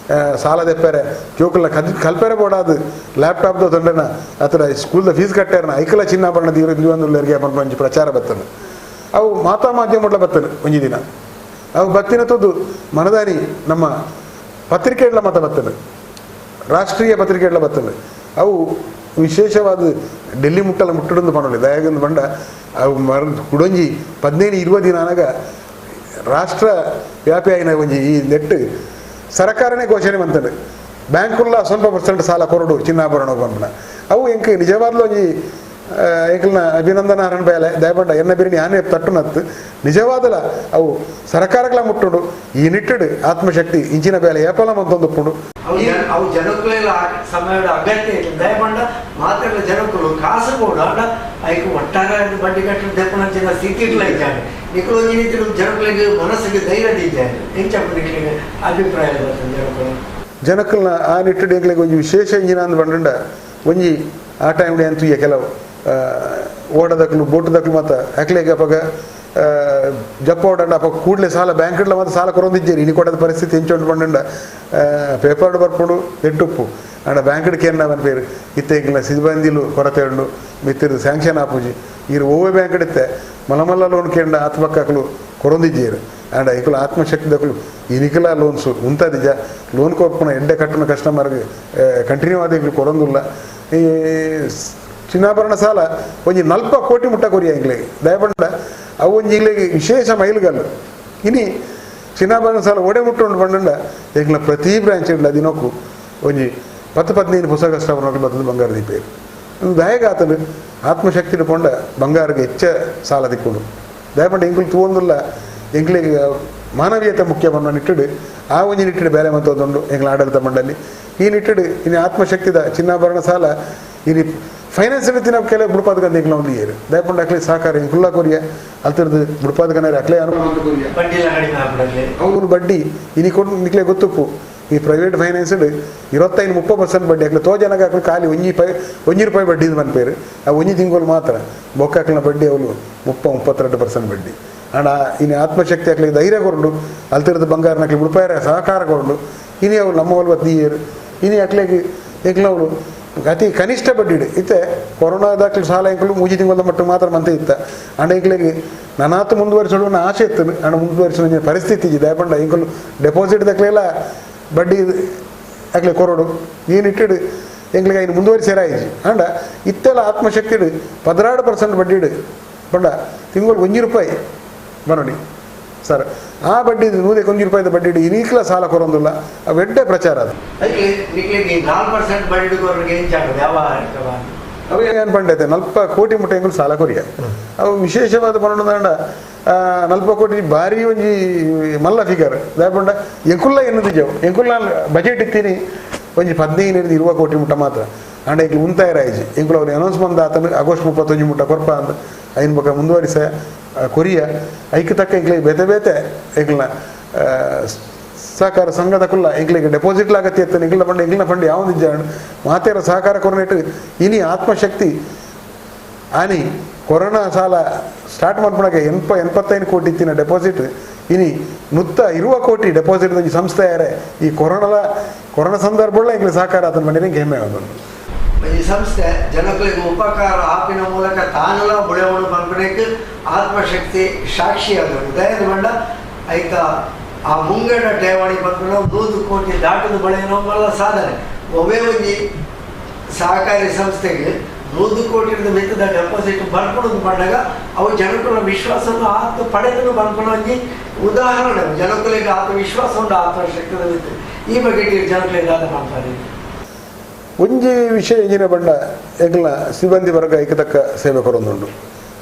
Speaker 2: ಸಾಲ ತೆಪ್ಪರೆ ಜೋಕುಲ ಕಲ್ಪೆರೆ ಬೋಡಾದು ಲ್ಯಾಪ್ಟಾಪ್ದ ತೊಂಡನ ಅಥವಾ ಸ್ಕೂಲ್ದ ಫೀಸ್ ಕಟ್ಟಾರನ ಐಕಲ ಚಿನ್ನಾಭರಣ ದಿವಂದುಲ್ಲರಿಗೆ ಒಂಜಿ ಪ್ರಚಾರ ಬರ್ತನು ಅವು ಮಾತಾ ಮಾಧ್ಯಮಗಳ ಬರ್ತನು ಒಂಜಿ ದಿನ ಅವು ಬತ್ತಿನ ತೊಂದು ಮನದಾನಿ ನಮ್ಮ ಪತ್ರಿಕೆಗಳ ಮತ ಬರ್ತನು ರಾಷ್ಟ್ರೀಯ ಪತ್ರಿಕೆಗಳ ಬರ್ತನು ಅವು ವಿಶೇಷವಾದ ಡೆಲ್ಲಿ ಮುಟ್ಟುಡು ಮಾಡೋದು ದಯಾಗಂದು ಬಂಡ ಅವು ಕುಡೊಂಜಿ 15-20 ದಿನ ಆನಾಗ ರಾಷ್ಟ್ರ ವ್ಯಾಪಿ ಆಯ್ನ ಒಂಜಿ ಈ ನೆಟ್ಟು ಸರ್ಕಾರನೇ ಘೋಷಣೆ ಮಂತಂಡು ಬ್ಯಾಂಕುಲ್ಲ ಸ್ವಲ್ಪ ಪರ್ಸೆಂಟ್ ಸಾಲ ಕೊರಡು ಚಿನ್ನಾಭರಣ ಬಂಪನ ಅವು ಎಂಕ್ ನಿಜವಾದ್ಲು ಒಂಜಿ ಎಂಕಲ್ನ ಅಭಿನಂದನ ಹರಣ ಬೇಲೆ ದಯಪಂಡ ಎನ್ನ ಬಿರಿನಿ ಆನೆ ತಟ್ಟುನತ್ತು ನಿಜವಾದಲ ಅವು ಸರ್ಕಾರಗಳ ಮುಟ್ಟುಡು ಈ ನಿಟ್ಟುಡು ಆತ್ಮಶಕ್ತಿ ಇಂಚಿನ ಬೇಲೆ ಏಪಲ ಮಂತೊಂದುಪ್ಪುಡು
Speaker 1: ಅವು ಜನಕ್ಕಳೆಲ್ಲ ಸಮಯದ ಅಗತ್ಯ ಇಲ್ಲ ದಯಪಂಡ ಮಾತ್ರ ಜನಕ್ಕಳು ಕಾಸು ಕೂಡ ಐಕು ಒಟ್ಟಾರೆ ಬಡ್ಡಿ ಕಟ್ಟಲು ದೆಪ್ಪನಂಚಿನ ಸ್ಥಿತಿಗಳ ಇದ್ದಾರೆ ನಿಖಲೊಂಜಿ ರೀತಿಯ ಜನಗಳಿಗೆ ಮನಸ್ಸಿಗೆ ಧೈರ್ಯ ಇದ್ದಾರೆ ಹೆಂಚಪ್ಪ ನಿಖಲಿಗೆ ಅಭಿಪ್ರಾಯ ಬರ್ತದೆ
Speaker 2: ಜನಕ್ಕಲ್ನ ಆ ನಿಟ್ಟುಡು ಎಂಕ್ಲಿಗೆ ಒಂಜಿ ವಿಶೇಷ ಇಂಜಿನ ಅಂದ್ ಬಂಡ ಒಂಜಿ ಆ ಟೈಮ್ಡೆ ಅಂತೂ ಕೆಲವು ಓಡದಕ್ಲು ಬೋಟದಕ್ಲು ಮತ್ತು ಅಕ್ಲೆಗೆ ಅವಾಗ ಜಪ್ಪ ಓಡಂಡ ಅಪ್ಪ ಕೂಡಲೇ ಸಾಲ ಬ್ಯಾಂಕ್ಡ್ಲ ಮತ್ತು ಸಾಲ ಕೊರೊಂದಿದ್ದೇರಿ ಇನಿ ಕೊಡದ ಪರಿಸ್ಥಿತಿ ಹೆಂಚೊಂಡು ಬಂಡ ಪೇಪರ್ಡ್ ಬರ್ಪುಡು ಎಟ್ಟುಪ್ಪು ಅಂಡ ಬ್ಯಾಂಕ್ಡ್ಗೆ ಏನ ಅವನ ಪೇರು ಇತ್ತೆಗಿನ ಸಿಬ್ಬಂದಿಲು ಕೊರತೆ ಉಂಡು ಮಿತ್ತಿರು ಸ್ಯಾಂಕ್ಷನ್ ಆಪುಜಿ ಇರು ಓವೇ ಬ್ಯಾಂಕ್ಡ್ ಇತ್ತೆ ಮಲಮಲ್ಲ ಲೋನ್ ಕೇಂಡ ಆತ್ಮಕ್ಕಳು ಕೊರೊಂದಿದ್ದೇರು ಅಂಡ ಇಕಲು ಆತ್ಮಶಕ್ತಿದಕ್ಕಲು ಇನಿಕಲ ಲೋನ್ಸು ಉಂತದಿಜ ಲೋನ್ ಕೊಪ್ಪನ ಎಡ್ಡೆ ಕಟ್ಟನ ಕಸ್ಟಮರ್ಗೆ ಕಂಟಿನ್ಯೂ ಆದ ಕೊರೊಂದಿಲ್ಲ ಈ ಚಿನ್ನಾಭರಣ ಸಾಲ ಒಂಜಿ 40 ಕೋಟಿ ಮುಟ್ಟ ಕೊರಿಯ ಇಂಗ್ಲಿಗೆ ದಯಪಂಡ ಅವು ಒಂಜಿ ಇಲ್ಲಿಗೆ ವಿಶೇಷ ಮೈಲುಗಲ್ಲು ಇನಿ ಚಿನ್ನಾಭರಣ ಸಾಲ ಒಡೆ ಮುಟ್ಟುಂಡು ಬಂಡ ಎಂಗ್ಲ ಪ್ರತಿ ಬ್ರಾಂಚ್ ಇಲ್ಲ ದಿನಕ್ಕೂ ಒಂಜಿ 10-15 ಹೊಸ ಕಸ್ಟಮರ್ಗಳು ಬರ್ತದೆ ಬಂಗಾರ ದೀಪೇರು ಒಂದು ದಯಗಾತಲು ಆತ್ಮಶಕ್ತಿ ಪೊಂಡ ಬಂಗಾರಗೆ ಹೆಚ್ಚ ಸಾಲ ದಿಕ್ಕೊಂಡು ದಯಪಂಡ ಎಂಗ್ಲು ತೂವೊಂದುಲ್ಲ ಎಂಗ್ಲಿಗೆ ಮಾನವೀಯತೆ ಮುಖ್ಯ ಬಂದ ನಿಟ್ಟಿಡು ಆ ಒಂಜಿ ನಿಟ್ಟಿಡು ಬೇರೆ ಮಂತೊಂದುಂಡು ಎಂಗ್ಲ ಆಡಳಿತ ಮಂಡಳಿ ಈ ನಿಟ್ಟಿಡು ಇನ್ನು ಆತ್ಮಶಕ್ತಿದ ಚಿನ್ನಾಭರಣ ಸಾಲ ಇನಿ ಫೈನಾನ್ಸ್ ತಿನ್ನ ಕೆಲವು ಬುಡ್ಪಾದಕ ಎಂಗ್ಲ ಒಂದು ಏರು ದಯಪಂಡ ಅಕ್ಲೆ ಸಹಕಾರ ಕುಲ್ಲ ಕೊರಿಯ ಅಲ್ತಿರ್ದು ಬುಡ್ಪಾದಕನೇ ಅಕ್ಲೆ ಅನುಕೂಲ ಅವನು ಬಡ್ಡಿ ಇನಿ ಕೊಂಡು ನಿಕ್ಲೆ ಗೊತ್ತುಪ್ಪು ಈ ಪ್ರೈವೇಟ್ ಫೈನಾನ್ಸ್ 25-30% ಬಡ್ಡಿ ಅಕ್ಲೆ ತೋ ಜನಗ ಅಕ್ಲೆ ಖಾಲಿ ಒಂಜಿ ರೂಪಾಯಿ ಬಡ್ಡಿ ಬಂದ್ಪೇರು ಆ ಒಂಜಿ ತಿಂಗಳು ಮಾತ್ರ ಬೊಕ್ಕಕ್ಲಿನ ಬಡ್ಡಿ ಅವಳು 30-32% ಬಡ್ಡಿ ಅಣ್ಣ ಇನ್ನು ಆತ್ಮಶಕ್ತಿ ಅಕ್ಲಿಗೆ ಧೈರ್ಯ ಕೊರಡು ಅಲ್ತಿರ್ದು ಬಂಗಾರನ ಅಕ್ಲೆ ಬುಡ್ಪಾಯರ ಸಹಕಾರ ಕೊರಡು ಇನಿ ಅವಳು ನಮ್ಮವಳು ಬತ್ತಿ ಏರು ಇನಿ ಅಕ್ಲೆಗೆ ಎಂಕ್ಲವಳು ಅತಿ ಕನಿಷ್ಠ ಬಡ್ಡಿ ಇತ್ತೆ ಕೊರೋನಾದಾಕ್ಲಿ ಸಾಲ ಎಂಕಲು 3 ತಿಂಗಳ ಮಟ್ಟ ಮಾತ್ರ ಮಂತೆ ಇತ್ತ ಅಂಡ ಎಂಕ್ಲಿಗೆ ನನಾತು ಮುಂದುವರಿಸಲು ಆಸೆ ಇತ್ತು ಅಂಡ ಮುಂದುವರಿಸಲು ಪರಿಸ್ಥಿತಿ ಇದೆ ದಯಪಂಡ ಎಂಕಲು ಡೆಪಾಸಿಟ್ ದಕ್ಲೆಲ್ಲ ಬಡ್ಡಿ ಅಕ್ಲೆ ಕೊರಡು ಏನಿಟ್ಟಿಡು ಎಂಕ್ಲಿಗೆ ಐನು ಮುಂದುವರಿಸೇರಾಯಿಜಿ ಅಂಡ ಇತ್ತೆಲ್ಲ ಆತ್ಮಶಕ್ತಿಡು 16% ಬಡ್ಡಿಡು ಬಂಡ ತಿಂಗಳು 1 ರೂಪಾಯಿ ಬರೋಡಿ ಸರ್ ಆ ಬಡ್ಡಿ 100 ರೂಪಾಯಿದ ಬಡ್ಡಿ ಇನೀಕ್ಲ ಸಾಲ ಕೊರೊಂದಿಲ್ಲ ಅವೆಡ್ಡೆ ಪ್ರಚಾರ ಅದು
Speaker 1: ಅದಕ್ಕೆ 4% ಬಡ್ಡಿ ಕೊರಗೆ ವ್ಯವಹಾರಿಕ
Speaker 2: ಅವು ಏನು ಪಂಡೈತೆ 40 ಕೋಟಿ ಮುಟ್ಟ ಎಂಗಳು ಸಾಲ ಕೊರಿಯ ಅವು ವಿಶೇಷವಾದ ಪನ್ನೊಂದಂಡ 40 ಕೋಟಿ ಭಾರಿ ಒಂಜಿ ಮಲ್ಲ ಫಿಗರ್ ದಾಯಪಂಡ ಎಂಕುಲ್ಲ ಎನ್ನುದು ಜವು ಎಂಕುಲ್ಲ ಬಜೆಟ್ ಇತ್ತೀನಿ ಒಂಜಿ 15-20 ಕೋಟಿ ಮುಟ್ಟ ಮಾತ್ರ ಅಂಡ ಈಗ ಮುಂತಾಯಿರಾಯ್ಜಿ ಎಂಕುಲು ಅವ್ರು ಅನೌನ್ಸ್ಮೆಂಟ್ ಆತನು ಆಗಸ್ಟ್ 31 ಮುಟ್ಟ ಕೊರಪ ಅಂತ ಐನ್ ಬೊಕ್ಕ ಮುಂದುವರಿಸ ಕೊರಿಯ ಐಕ್ ತಕ್ಕ ಎಂಕ್ಲಿಗೆ ಬೇತೆ ಬೇತೆ ಎಂಕ್ಲನ ಸಹಕಾರ ಸಂಘದ ಕುಲ್ಲ ಎಂಕ್ಲಿಗೆ ಡೆಪಾಸಿಟ್ ಲಾಗತ್ತೆ ಎತ್ತ ಎಂಕ್ಲಿನ ಫಂಡ್ ಯಾವ್ದು ಇಜ್ಜಾಣ ಮಾತೇರ ಸಹಕಾರ ಕೊರನೆಟ್ಟು ಇನಿ ಆತ್ಮಶಕ್ತಿ ಆನಿ ಕೊರೋನಾ ಸಾಲ ಸ್ಟಾರ್ಟ್ ಮಾಡ್ಕೊಳಕ್ಕೆ 85 ಕೋಟಿ ಇತ್ತಿನ ಡೆಪಾಸಿಟ್ ಇನಿ 120 ಕೋಟಿ ಡೆಪಾಸಿಟ್ ಒಂಜಿ ಸಂಸ್ಥೆ ಯಾರೇ ಈ ಕೊರೋನಾ ಸಂದರ್ಭದಲ್ಲಿ ಎಂಕ್ಲಿ ಸಹಕಾರ ಅದನ್ನ ಮಾಡಿದ್ರೆ ಹೆಮ್ಮೆ ಅದೊಂದು
Speaker 1: ಈ ಸಂಸ್ಥೆ ಜನಗಳಿಗೆ ಉಪಕಾರ ಆಪಿನ ಮೂಲಕ ತಾನೆಲ್ಲ ಬುಳೆವಣು ಬಂದ್ಬಿಡಕ್ಕೆ ಆತ್ಮಶಕ್ತಿ ಸಾಕ್ಷಿ ಆದಳು ದಯದ ಮಂಡ ಐಕ ಆ ಮುಂಗಡ ಠೇವಣಿ ಬಂದ್ಬಿಡ 100 ಕೋಟಿ ದಾಟದ ಬಳೆಯಲ್ಲ ಸಾಧನೆ ಒಮ್ಮೆ ಒಂಜಿ ಸಹಕಾರಿ ಸಂಸ್ಥೆಗೆ 100 ಕೋಟಿ ಮೆತ್ತದ ಡೆಪಾಸಿಟ್ ಬರ್ಕೊಡೋದು ಬಂದಾಗ ಅವು ಜನಗಳ ವಿಶ್ವಾಸವನ್ನು ಆತ್ಮ ಪಡೆದು ಬಂದ್ಕೊಳ್ಳಿ ಉದಾಹರಣೆ ಜನಗಳಿಗೆ ಆತ್ಮವಿಶ್ವಾಸ ಉಂಟು ಆತ್ಮಶಕ್ತಿ ಇತ್ತು ಈ ಬಗ್ಗೆ ಜನಗಳಿಗೆ ಆದ ಮಾಡ್ತಾರೆ
Speaker 2: ಒಂಜಿ ವಿಷಯ ಇಂಜಿನ ಬಂಡ ಎಂಕ್ಲ ಸಿಬ್ಬಂದಿ ವರ್ಗ ಐಕತಕ್ಕ ಸೇವೆ ಕೊರೊಂದುಂಡು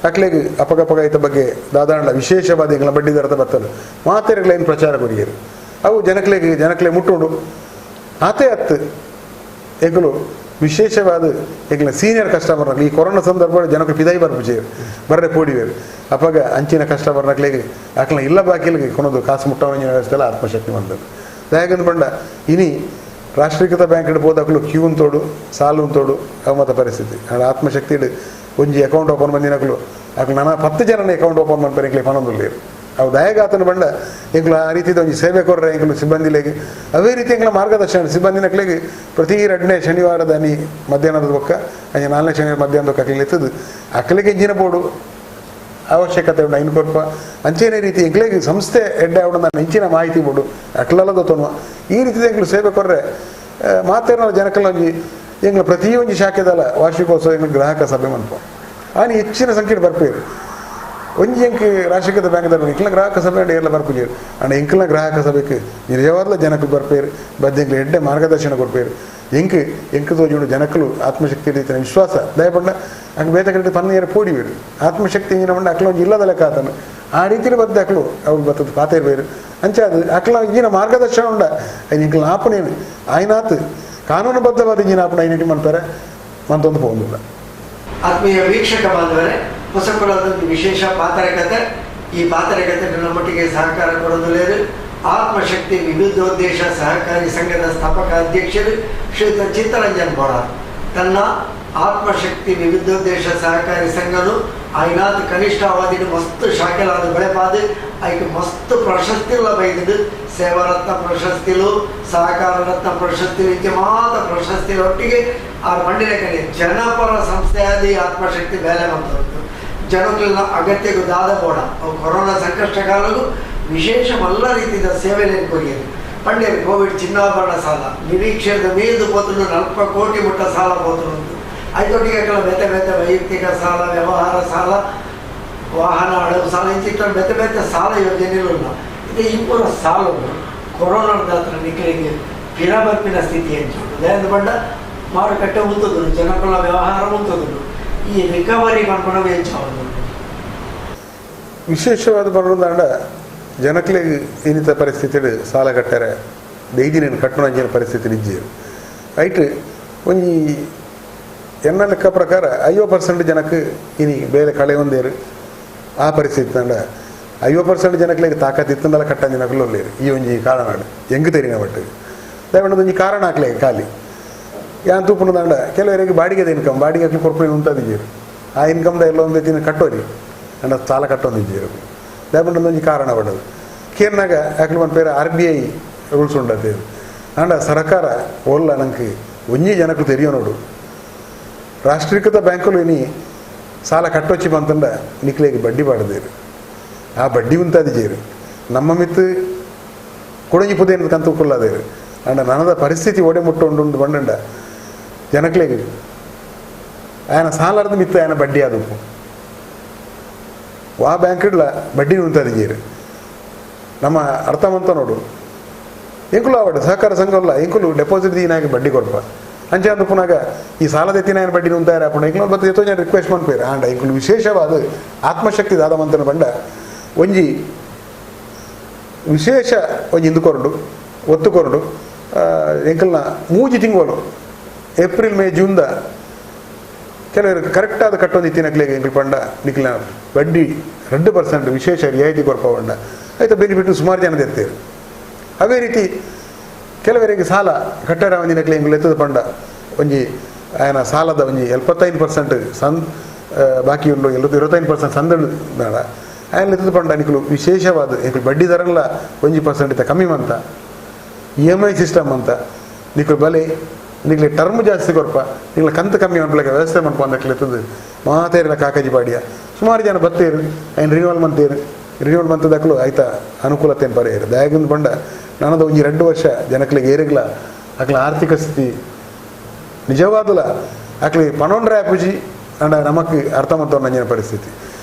Speaker 2: ಅಕ್ಲೆಗ್ ಅಪಗಪಗ ಐತ ಬಗ್ಗೆ ದಾದಾಂಡ ವಿಶೇಷವಾದ ಎಂಗ್ಲ ಬಡ್ಡಿ ದರದ ಬರ್ತದೆ ಮಾತೆರೆಗ್ಲೇನು ಪ್ರಚಾರ ಕೊರಿಯರು ಅವು ಜನಕ್ಲೆ ಮುಟ್ಟುಂಡು ಆತೆ ಹತ್ತು ಎಂಕಲು ವಿಶೇಷವಾದ ಎಂಗ್ಲ ಸೀನಿಯರ್ ಕಸ್ಟಮರ್ ಈ ಕೊರೋನಾ ಸಂದರ್ಭದಲ್ಲಿ ಜನಕ್ಕೆ ಪಿದೈ ಬರ್ಪುಜೇರು ಬರ್ರೆ ಪೋಡಿವೇರು ಅಪಗ ಅಂಚಿನ ಕಸ್ಟಮರ್ ನಕ್ಲೆಗೆ ಅಕ್ಲ ಇಲ್ಲ ಬಾಕಿಲಿಗೆ ಕೊನೋದು ಕಾಸು ಮುಟ್ಟವನ ವ್ಯವಸ್ಥೆ ಆತ್ಮಶಕ್ತಿ ಬಂದದ್ದು ದಯಾಗಂದು ಬಂಡ ಇನಿ ರಾಷ್ಟ್ರೀಕೃತ ಬ್ಯಾಂಕ್ ಹೋದಾಗಲೂ ಕ್ಯೂ ತೋಡು ಸಾಲು ತೋಡು ಅವಮತ ಪರಿಸ್ಥಿತಿ ಆತ್ಮಶಕ್ತಿ ಒಂಜಿ ಅಕೌಂಟ್ ಓಪನ್ ಬಂದಿನಕಲು ಅಕ್ಲು ನನ್ನ 10 ಜನನ ಅಕೌಂಟ್ ಓಪನ್ ಮಾಡ್ತಾರೆ ಎಂಕ್ಲಿ ಪನೊಂದುಲ್ಲೇರು ಅವು ದಯಗಾತನ ಬಂಡ ಎಂಕ್ಲು ಆ ರೀತಿದ ಒಂಜಿ ಸೇವೆ ಕೊರ್ರೆ ಎಂಕ್ಲು ಸಿಬ್ಬಂದಿಲೆಗೆ ಅದೇ ರೀತಿ ಎಂಕ್ಲ ಮಾರ್ಗದರ್ಶನ ಸಿಬ್ಬಂದಿನಕ್ಲೆಗೆ ಪ್ರತಿ 2ನೇ ಶನಿವಾರದ ನೀ ಮಧ್ಯಾಹ್ನದ ಬೊಕ್ಕ ಅಂಜ 4ನೇ ಶನಿವಾರ ಮಧ್ಯಾಹ್ನದ ಅಕ್ಲಿಗೆ ಎತ್ತದು ಅಕ್ಲಿಗೆ ಎಂಜಿನ ಬೋಡು ಅವಶ್ಯಕತೆ ಉಂಡು ಐನು ಕೊರಪ ಅಂಚೆನೇ ರೀತಿ ಎಂಕ್ಲೆಗೆ ಸಂಸ್ಥೆ ಎಡ್ಡೆ ಅವಡ ನಾನು ಹೆಂಚಿನ ಮಾಹಿತಿ ಬೋಡು ಅಕ್ಲಲ್ಲದ ತೊನ್ನುವ ಈ ರೀತಿದ ಎಂಕ್ಲು ಸೇವೆ ಕೊರ್ರೆ ಮಾತೇನ ಜನಕಲ್ಲ ಒಂಜಿ ಎಂಗ್ಲ ಪ್ರತಿಯೊಂದು ಶಾಖೆದಲ್ಲ ವಾರ್ಷಿಕೋತ್ಸವ ಎಂಗ್ಲ ಗ್ರಾಹಕ ಸಭೆ ಮನ್ಪ ಆನಿ ಹೆಚ್ಚಿನ ಸಂಖ್ಯೆ ಬರ್ಪೇರು ಒಂಜಿ ಎಂಕ್ ರಾಷ್ಟ್ರೀಕೃತ ಬ್ಯಾಂಕ್ ಎಂಕ್ಲ ಗ್ರಾಹಕ ಸಭೆ ಎಲ್ಲ ಬರ್ಪುಜೇರು ಅಂಡ್ ಎಂಕ್ಲ ಗ್ರಾಹಕ ಸಭೆಗೆ ನಿಜವಾದ ಜನಕ್ಕೆ ಬರ್ಪೇರು ಬದ್ದೆಂಕ್ಲ ಎಡ್ಡೆ ಮಾರ್ಗದರ್ಶನ ಕೊಡ್ಪೇರು ಎಂಕ್ ತೋಜುಂಡು ಜನಕ್ಕಲು ಆತ್ಮಶಕ್ತಿ ರೀತಿಯ ವಿಶ್ವಾಸ ದಯಪಂಡ ಹಂಗೆ ಬೇತ ಕಡೆ ಪನ್ನೇರು ಪೋಡಿವೇರು ಆತ್ಮಶಕ್ತಿ ಇಂಜಿನ ಬಂಡ ಅಕ್ಲ ಒಂದು ಇಲ್ಲದ ಲೆಕ್ಕ ಆತನು ಆ ರೀತಿಯಲ್ಲಿ ಬದ್ದೆ ಅಕ್ಲು ಅವ್ರು ಬರ್ತದ ಪಾತೇರ್ಬೇರು ಅಂಚೆ ಅದು ಅಕ್ಲ ಇಂಜಿನ ಮಾರ್ಗದರ್ಶನ ಉಂಡ ಅದು ಎಂಕ್ಲ ಆಪಣೇನು ಆಯ್ನಾತ್ ಕಾನೂನುಬದ್ಧವಾದ ಇಂಜಿನ ಆಪಣ ಐನಿಟಿ ಮಾಡ್ತಾರೆ ಮಂತೊಂದು ಹೋಗುದಿಲ್ಲ.
Speaker 1: ಆತ್ಮೀಯ ವೀಕ್ಷಕ ಬಾಂಧವರೇ, ಹೊಸಕೊಳದೊಂದು ವಿಶೇಷ ಪಾತ್ರಕತೆ. ಈ ಪಾತ್ರಕತೆ ನಮ್ಮೊಟ್ಟಿಗೆ ಸಹಕಾರ ಕೊಡೋದಿಲ್ಲ ಆತ್ಮಶಕ್ತಿ ವಿವಿಧೋದ್ದೇಶ ಸಹಕಾರಿ ಸಂಘದ ಸ್ಥಾಪಕ ಅಧ್ಯಕ್ಷರು ಶ್ರೀಯುತ ಚಿತ್ತರಂಜನ್ ಬೋಡಾರ್. ತನ್ನ ಆತ್ಮಶಕ್ತಿ ವಿವಿಧೋದ್ದೇಶ ಸಹಕಾರಿ ಸಂಘನು ಆಯ್ನಾತ್ ಕನಿಷ್ಠ ಅವಧಿನ ಮಸ್ತ್ ಶಾಖೆಲಾದ ಬೆಳೆಪಾದು ಆಯ್ಕೆ ಮಸ್ತ್ ಪ್ರಶಸ್ತಿಗಳ ಬೈದಿದ್ದು ಸೇವಾರತ್ನ ಪ್ರಶಸ್ತಿಲು ಸಹಕಾರ ರತ್ನ ಪ್ರಶಸ್ತಿಲು ಇತ್ಯಮಾದ ಪ್ರಶಸ್ತಿಗಳೊಟ್ಟಿಗೆ ಆ ಮಂಡಿನ ಕಡೆ ಜನಪರ ಸಂಸ್ಥೆಯಾದಿ ಆತ್ಮಶಕ್ತಿ ಬೇಲೆ ಬಂತು ಜನಗಳ ಅಗತ್ಯಗೂ ದಾದ ಬೋಡ ಅವು ಕೊರೋನಾ ಸಂಕಷ್ಟ ಕಾಲಗೂ ವಿಶೇಷವಲ್ಲ ರೀತಿಯ ಸೇವೆಯನ್ನು ಕೊರಿಯರು ಪಂಡ್ಯರು ಕೋವಿಡ್ ಚಿನ್ನಾಭರಣ ಸಾಲ ನಿರೀಕ್ಷೆದ ಮೀದು ಪೋತಲು 40 ಕೋಟಿ ಮುಟ್ಟ ಸಾಲ ಪೋತಲು ಐದೊಟ್ಟಿಗೆ ಬೇತೆ ಬೇತೆ ವೈಯಕ್ತಿಕ ಸಾಲ ವ್ಯವಹಾರ ಸಾಲ ವಾಹನ ಅಡವು ಸಾಲ ಇಂಚಿಟ್ಟು ಬೇತೆ ಬೇತೆ ಸಾಲ ಯೋಜನೆಗಳು ಇದು ಇಬ್ಬರ ಸಾಲಗಳು ಕೊರೋನಾದ ಹತ್ರ ನಿಖರಿಗೆ ಪಿರಬರ್ಪಿನ ಸ್ಥಿತಿ ಎಂಚುಂಟು ದಯದ ಬಂಡ ಮಾರುಕಟ್ಟೆ ಉಂತದು ಜನಗಳ ವ್ಯವಹಾರ ಉಂತದು ಈ ರಿಕವರಿ ಮಾಡ್ಕೊಂಡು ಹೆಚ್ಚಾಗೋದು
Speaker 2: ವಿಶೇಷವಾದ ಬರೋದಾಂಡ ಜನಕ್ಲಿಗೆ ಇನ್ನಿತ ಪರಿಸ್ಥಿತಿ ಸಾಲ ಕಟ್ಟಾರೆ ಡೈಲಿ ನೀನು ಕಟ್ಟುವಂಜಿನ ಪರಿಸ್ಥಿತಿ ನಿಜ್ಜಿ ಐಟ್ ಒಂಜಿ ಎನ್ನ ಲೆಕ್ಕ ಪ್ರಕಾರ 50% ಜನಕ್ಕೆ ಇನಿ ಬೇರೆ ಕಳೆ ಒಂದೇರು ಆ ಪರಿಸ್ಥಿತಿ ತಂಡ 50% ಜನಕ್ಲಿಗೆ ತಾಕತ್ತಿತ್ತಂದಲ್ಲ ಕಟ್ಟಂಜ ಜನಗಳು ಒಳ್ಳೆಯರು ಈ ಒಂಜಿ ಕಾರಣ ಹೆಂಗೆ ತೆರಿನ ಬಟ್ಟಿಗೆ ದಯವಿಟ್ಟು ಒಂಜಿ ಕಾರಣ ಹಾಕ್ಲಿ ಖಾಲಿ ಯಾನ್ ತೂಪುನದಾಂಡ ಕೆಲವರಿಗೆ ಬಾಡಿಗೆದ ಇನ್ಕಮ್ ಬಾಡಿಗೆ ಹಾಕಿ ಕೊರ್ಪಣೆ ಉಂಟದಿದ್ದೀರು ಆ ಇನ್ಕಮ್ದ ಎಲ್ಲ ಒಂದು ತಿನ್ನ ಕಟ್ಟೋರಿ ಅಂಡ ಸಾಲ ಕಟ್ಟೊಂದಿದ್ದೀರು ದಯವಿಟ್ಟು ಒಂದೊಂದು ಕಾರಣ ಬಡದು ಕೇರ್ನಾಗ ಯಾಕೆ ಒಂದು ಬೇರೆ RBI ರೂಲ್ಸ್ ಉಂಟದೆ ಅಂಡ ಸರ್ಕಾರ ಓಲ್ಲ ನಂಗೆ ಒಂಜಿ ಜನಕ್ಕೆ ತೆರಿಯೋ ನೋಡು ರಾಷ್ಟ್ರೀಕೃತ ಬ್ಯಾಂಕುಲು ಇನಿ ಸಾಲ ಕಟ್ಟೊಚ್ಚಿ ಬಂತಂಡ ನಿಕ್ಲಿಗೆ ಬಡ್ಡಿ ಬಾಡದೇರು ಆ ಬಡ್ಡಿ ಉಂಟದಿದ್ದೀರು ನಮ್ಮ ಮಿತ್ತು ಕೊಡಂಜಿ ಪುದೇನು ಕಂತು ಕೊಲ್ಲದೇರು ಅಂಡ ನನದ ಪರಿಸ್ಥಿತಿ ಒಡೆ ಮುಟ್ಟು ಬಂಡ ಜನಕ್ಲಿಗೆ ఆయన ಸಾಲದ ಮಿತ್ತ ఆయన ಬಡ್ಡಿ ಆದಪ್ಪು ಆ ಬ್ಯಾಂಕ್ಲ ಬಡ್ಡಿ ಉಂಟದಿದ್ದೀರು ನಮ್ಮ ಅರ್ಥವಂತ ನೋಡು ಎಂಕುಲು ಆವಡು ಸಹಕಾರ ಸಂಘ ಇಲ್ಲ ಎಂಕುಲು ಡೆಪಾಸಿಟ್ ದೀನಾಗಿ ಬಡ್ಡಿ ಕೊಡ್ಪ ಅಂಚೆ ಅಂದು ಪುನಃ ಈ ಸಾಲದ ಎತ್ತಿನ ಬಡ್ಡಿ ಉಂತಾರೆ ಅಪ್ಪ ಇಂಕ್ಲ ಬತ್ತು ಎತ್ತೋ ಜನ ರಿಕ್ವೆಸ್ಟ್ ಮಾಡ್ಪೇರು ಆಂಡ ಇಂಕ್ಲು ವಿಶೇಷವಾದ ಆತ್ಮಶಕ್ತಿ ದಾದ ಮಂತನ ಬಂಡ ಒಂಜಿ ವಿಶೇಷ ಒಂಜಿ ಇಂದು ಕೊರಡು ಒತ್ತು ಕೊರಡು ಎಂಕಲ್ನ ಮೂಜಿ ತಿಂಗಳು ಏಪ್ರಿಲ್ ಮೇ ಜೂನ್ದ ಕೆಲವರು ಕರೆಕ್ಟಾದ ಕಟ್ಟೊಂದು ಇತ್ತಿನಕ್ಲೆಗೆ ಎಂಕಲ್ ಪಂಡ ನಿಕ್ಲಿನ ಬಡ್ಡಿ 2% ವಿಶೇಷ ರಿಯಾಯಿತಿ ಕೊರಪ ಬಂಡ ಆಯ್ತು ಬೆನಿಫಿಟ್ ಸುಮಾರು ಜನದ ಇರ್ತೇವೆ. ಅದೇ ರೀತಿ ಕೆಲವರಿಗೆ ಸಾಲ ಕಟ್ಟಡ ಒಂದಿನಕ್ಲೆ ಎಂಕಲ್ ಎತ್ತದ ಪಂಡ ಒಂಜಿ ಆಯನ ಸಾಲದ ಒಂಜಿ 75% ಬಾಕಿ ಉಂಡು 25% ಸಂದಳು ನಾಡ ಆಯನ ಎತ್ತದ ಪಂಡ ನಿಕ್ಲು ವಿಶೇಷವಾದ ಎಂಕಲ್ ಬಡ್ಡಿ ದರಲ್ಲ 1% ಇತ್ತ ಕಮ್ಮಿ ಮಂತ EMI ಸಿಸ್ಟಮ್ ಅಂತ ನಿಕ್ಲು ಬಲೆ ನಿಕ್ಲೆ ಟರ್ಮ್ ಜಾಸ್ತಿ ಕೊರಪ ನಿಕ್ಲ ಕಂತು ಕಮ್ಮಿ ಮಾಡ್ಲಿಕ್ಕೆ ವ್ಯವಸ್ಥೆ ಮಾಡ್ಕೊ ಅಂದಕ್ಲೆ ಎತ್ತದು ಮಾತೇರಿಲ್ಲ ಕಾಕಾಜಿ ಬಾಡಿಯ ಸುಮಾರು ಜನ ಬತ್ತೇರು ಆಯ್ನ ರಿನ್ಯೂವಲ್ ಮಂತದಕ್ಕಲು ಆಯ್ತಾ ಅನುಕೂಲತೆಯನ್ನು ಪರೆಯರು ದಯಾಗಿಂದ ಬಂಡ ನನ್ನದು ಒಂಜಿ 2 ವರ್ಷ ಜನಕ್ಲಿಗೆ ಏರಿಗ್ಲ ಅಕ್ಲ ಆರ್ಥಿಕ ಸ್ಥಿತಿ ನಿಜವಾದಲ್ಲ ಅಕ್ಲಿ ಪನೊಂಡ್ರೆ ಆಪುಜಿ ಅಂಡ ನಮಕ್ ಅರ್ಥ ಮಾಡ್ತಾವ ನಂಜಿನ ಪರಿಸ್ಥಿತಿ